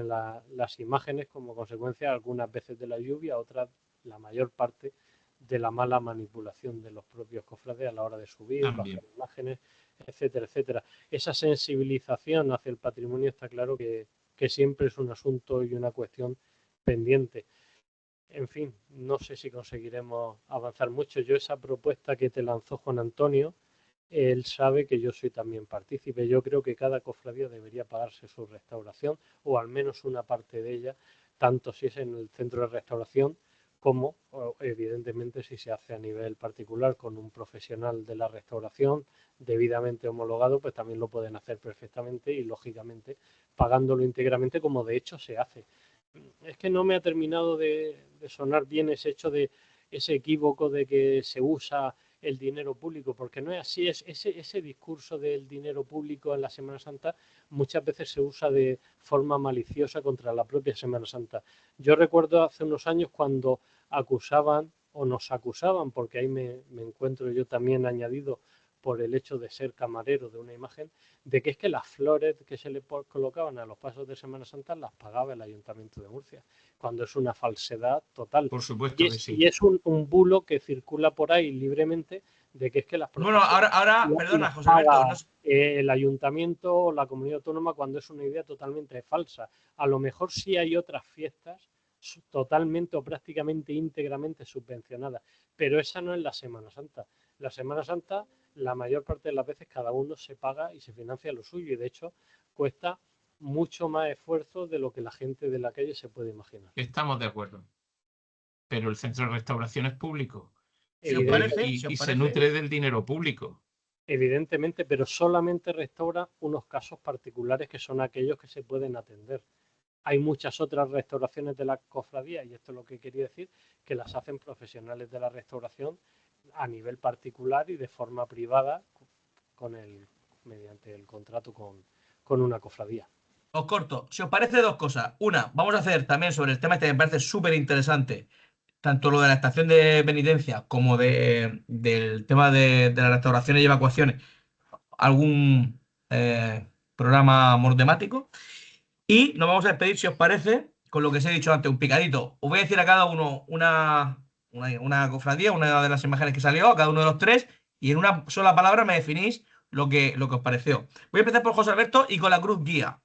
las imágenes como consecuencia algunas veces de la lluvia, otras, la mayor parte, de la mala manipulación de los propios cofrades a la hora de subir, bajar imágenes, etcétera, etcétera. Esa sensibilización hacia el patrimonio está claro que siempre es un asunto y una cuestión pendiente. En fin, no sé si conseguiremos avanzar mucho. Yo esa propuesta que te lanzó Juan Antonio, él sabe que yo soy también partícipe. Yo creo que cada cofradía debería pagarse su restauración, o al menos una parte de ella, tanto si es en el centro de restauración como, evidentemente, si se hace a nivel particular con un profesional de la restauración debidamente homologado, pues también lo pueden hacer perfectamente y, lógicamente, pagándolo íntegramente, como de hecho se hace. Es que no me ha terminado de sonar bien ese hecho de ese equívoco de que se usa el dinero público, porque no es así. Ese discurso del dinero público en la Semana Santa muchas veces se usa de forma maliciosa contra la propia Semana Santa. Yo recuerdo hace unos años cuando acusaban, o nos acusaban, porque ahí me encuentro yo también añadido por el hecho de ser camarero de una imagen, de que es que las flores que se le colocaban a los pasos de Semana Santa las pagaba el Ayuntamiento de Murcia, cuando es una falsedad total. Por supuesto que sí. Y es un bulo que circula por ahí libremente de que es que las Bueno, ahora perdona, José Alberto. El Ayuntamiento o la Comunidad Autónoma, cuando es una idea totalmente falsa. A lo mejor sí hay otras fiestas totalmente o prácticamente íntegramente subvencionadas, pero esa no es la Semana Santa. La Semana Santa, la mayor parte de las veces, cada uno se paga y se financia lo suyo, y de hecho cuesta mucho más esfuerzo de lo que la gente de la calle se puede imaginar. Estamos de acuerdo. Pero el centro de restauración es público. Y se nutre del dinero público. Evidentemente, pero solamente restaura unos casos particulares que son aquellos que se pueden atender. Hay muchas otras restauraciones de la cofradía, y esto es lo que quería decir, que las hacen profesionales de la restauración a nivel particular y de forma privada mediante el contrato con una cofradía. Os corto. Si os parece, dos cosas. Una, vamos a hacer también sobre el tema este que me parece súper interesante, tanto lo de la estación de penitencia como del tema de las restauraciones y evacuaciones, algún programa monotemático. Y nos vamos a despedir, si os parece, con lo que os he dicho antes, un picadito. Os voy a decir a cada uno una cofradía, una de las imágenes que salió, a cada uno de los tres, y en una sola palabra me definís lo que os pareció. Voy a empezar por José Alberto y con la cruz guía.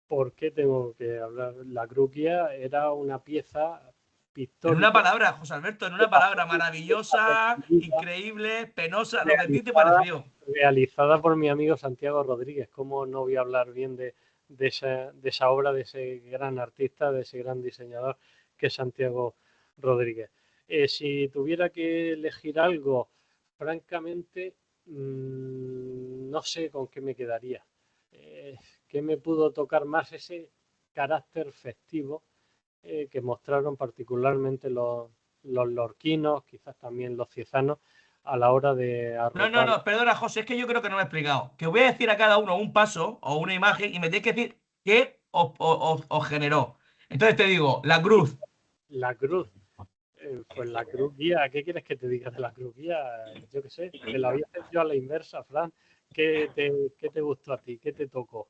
¿Por qué tengo que hablar? La cruz guía era una pieza pictórica. En una palabra, José Alberto, en una palabra, maravillosa, increíble, penosa, lo que a ti te pareció. Realizada por mi amigo Santiago Rodríguez. ¿Cómo no voy a hablar bien de esa obra, de ese gran artista, de ese gran diseñador que es Santiago Rodríguez? Si tuviera que elegir algo, francamente, no sé con qué me quedaría. ¿Qué me pudo tocar más? Ese carácter festivo que mostraron particularmente los lorquinos, quizás también los ciezanos, a la hora de arropar. No, perdona, José, es que yo creo que no me he explicado. Que os voy a decir a cada uno un paso o una imagen y me tenéis que decir qué os generó. Entonces te digo, la cruz. La cruz. Pues la cruz guía, ¿qué quieres que te diga de la cruz guía? Yo qué sé, te la voy a hacer yo a la inversa, Fran. ¿Qué te gustó a ti? ¿Qué te tocó?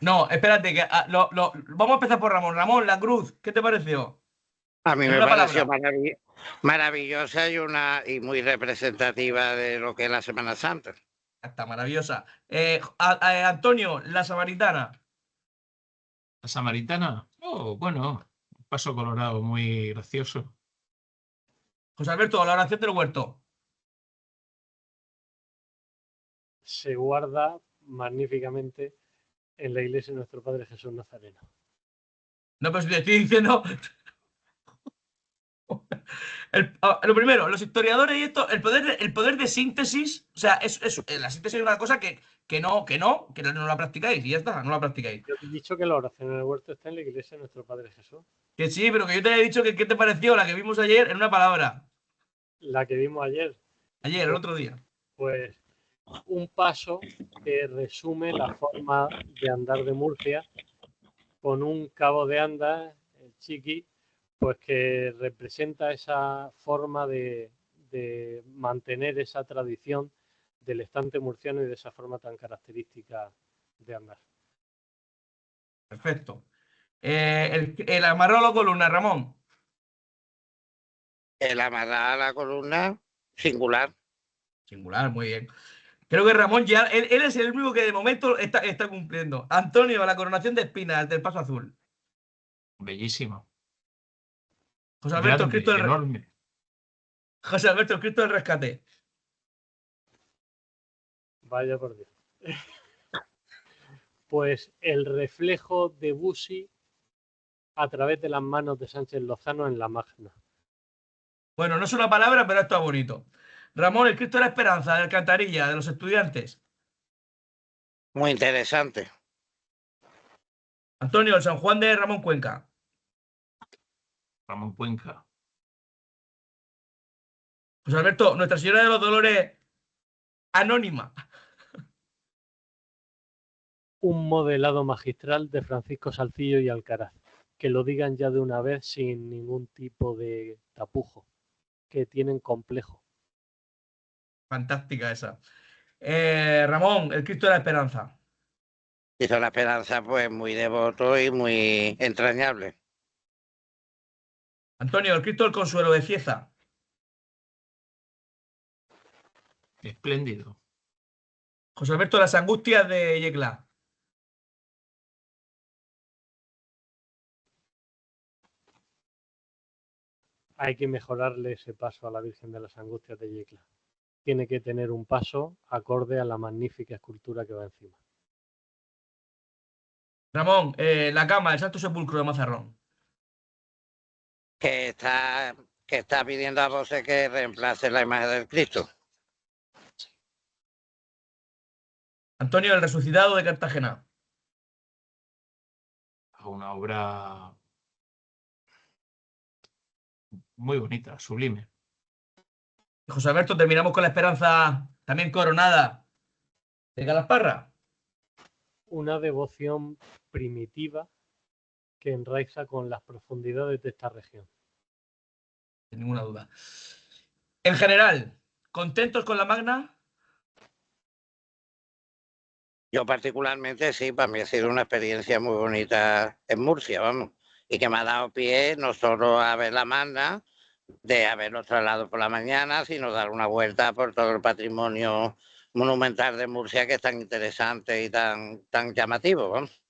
No, espérate, que vamos a empezar por Ramón. Ramón, la cruz, ¿qué te pareció? A mí me pareció maravillosa y muy representativa de lo que es la Semana Santa. Está maravillosa. Antonio, la samaritana. ¿La samaritana? Oh, bueno, un paso colorado muy gracioso. José Alberto, la oración del huerto. se guarda magníficamente en la iglesia de nuestro Padre Jesús Nazareno. No, pero si te estoy diciendo. Lo primero, los historiadores y esto, el poder de síntesis, o sea, la síntesis es una cosa que no la practicáis y ya está, no la practicáis. Yo te he dicho que la oración en el huerto está en la iglesia de nuestro Padre Jesús. Que sí, pero que yo te había dicho que qué te pareció la que vimos ayer en una palabra. La que vimos ayer. Ayer, el otro día. Pues un paso que resume la forma de andar de Murcia con un cabo de anda, el chiqui, pues que representa esa forma de mantener esa tradición del estante murciano y de esa forma tan característica de andar. Perfecto. El amarrado a la columna, Ramón. El amarrar a la columna, singular. Singular, muy bien. Creo que Ramón ya, él es el único que de momento está cumpliendo. Antonio, la coronación de espinas del Paso Azul. Bellísimo. José Alberto, Grande, enorme. José Alberto, el Cristo del Rescate. Vaya por Dios. Pues el reflejo de Busi a través de las manos de Sánchez Lozano en la Magna. Bueno, no es una palabra, pero esto es bonito. Ramón, el Cristo de la Esperanza, de Alcantarilla, de los estudiantes. Muy interesante. Antonio, el San Juan de Ramón Cuenca. Ramón Cuenca. José Alberto, Nuestra Señora de los Dolores anónima. Un modelado magistral de Francisco Salcillo y Alcaraz. Que lo digan ya de una vez sin ningún tipo de tapujo. Que tienen complejo. Fantástica esa. Ramón, el Cristo de la Esperanza. Hizo la esperanza, pues, muy devoto y muy entrañable. Antonio, el Cristo del Consuelo de Cieza. Espléndido. José Alberto, las Angustias de Yecla. Hay que mejorarle ese paso a la Virgen de las Angustias de Yecla. Tiene que tener un paso acorde a la magnífica escultura que va encima. Ramón, la cama, el Santo Sepulcro de Mazarrón. Que está pidiendo a voces que reemplace la imagen del Cristo. Antonio, el Resucitado de Cartagena. Una obra muy bonita, sublime. José Alberto, terminamos con la esperanza también coronada de Calasparra. Una devoción primitiva que enraiza con las profundidades de esta región. Sin ninguna duda. En general, ¿contentos con la Magna? Yo particularmente sí, para mí ha sido una experiencia muy bonita en Murcia, vamos, y que me ha dado pie no solo a ver la Magna, de haberlo trasladado por la mañana, sino dar una vuelta por todo el patrimonio monumental de Murcia, que es tan interesante y tan llamativo, vamos.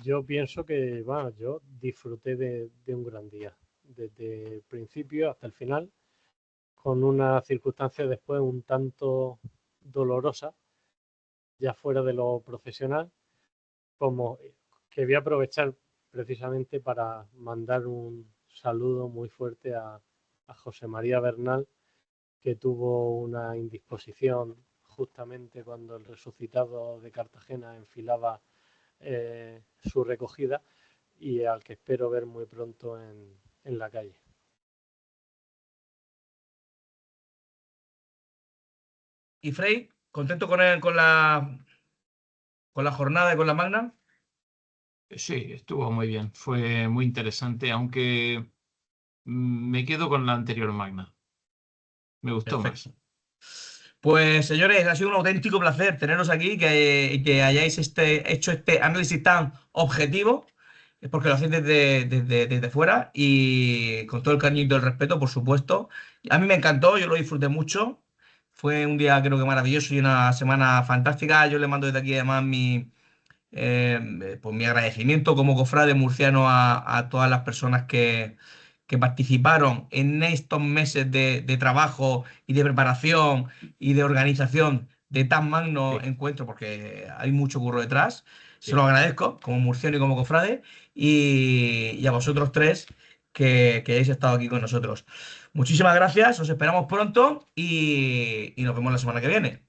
Yo pienso que, bueno, yo disfruté de un gran día, desde el principio hasta el final, con una circunstancia después un tanto dolorosa, ya fuera de lo profesional, como que voy a aprovechar precisamente para mandar un saludo muy fuerte a José María Bernal, que tuvo una indisposición justamente cuando el resucitado de Cartagena enfilaba su recogida, y al que espero ver muy pronto en la calle. ¿Y Frey? ¿Contento con la jornada y con la Magna? Sí, estuvo muy bien. Fue muy interesante, aunque me quedo con la anterior Magna. Me gustó Perfecto. más. Pues señores, ha sido un auténtico placer teneros aquí, que hayáis hecho este análisis tan objetivo, porque lo hacéis desde fuera y con todo el cariño y todo el respeto, por supuesto. A mí me encantó, yo lo disfruté mucho. Fue un día creo que maravilloso y una semana fantástica. Yo le mando desde aquí además pues mi agradecimiento como cofrade murciano a todas las personas que participaron en estos meses de trabajo y de preparación y de organización de tan magno encuentro, porque hay mucho curro detrás. Se lo agradezco como murciano y como cofrade, y a vosotros tres que hayáis estado aquí con nosotros. Muchísimas gracias, os esperamos pronto y nos vemos la semana que viene.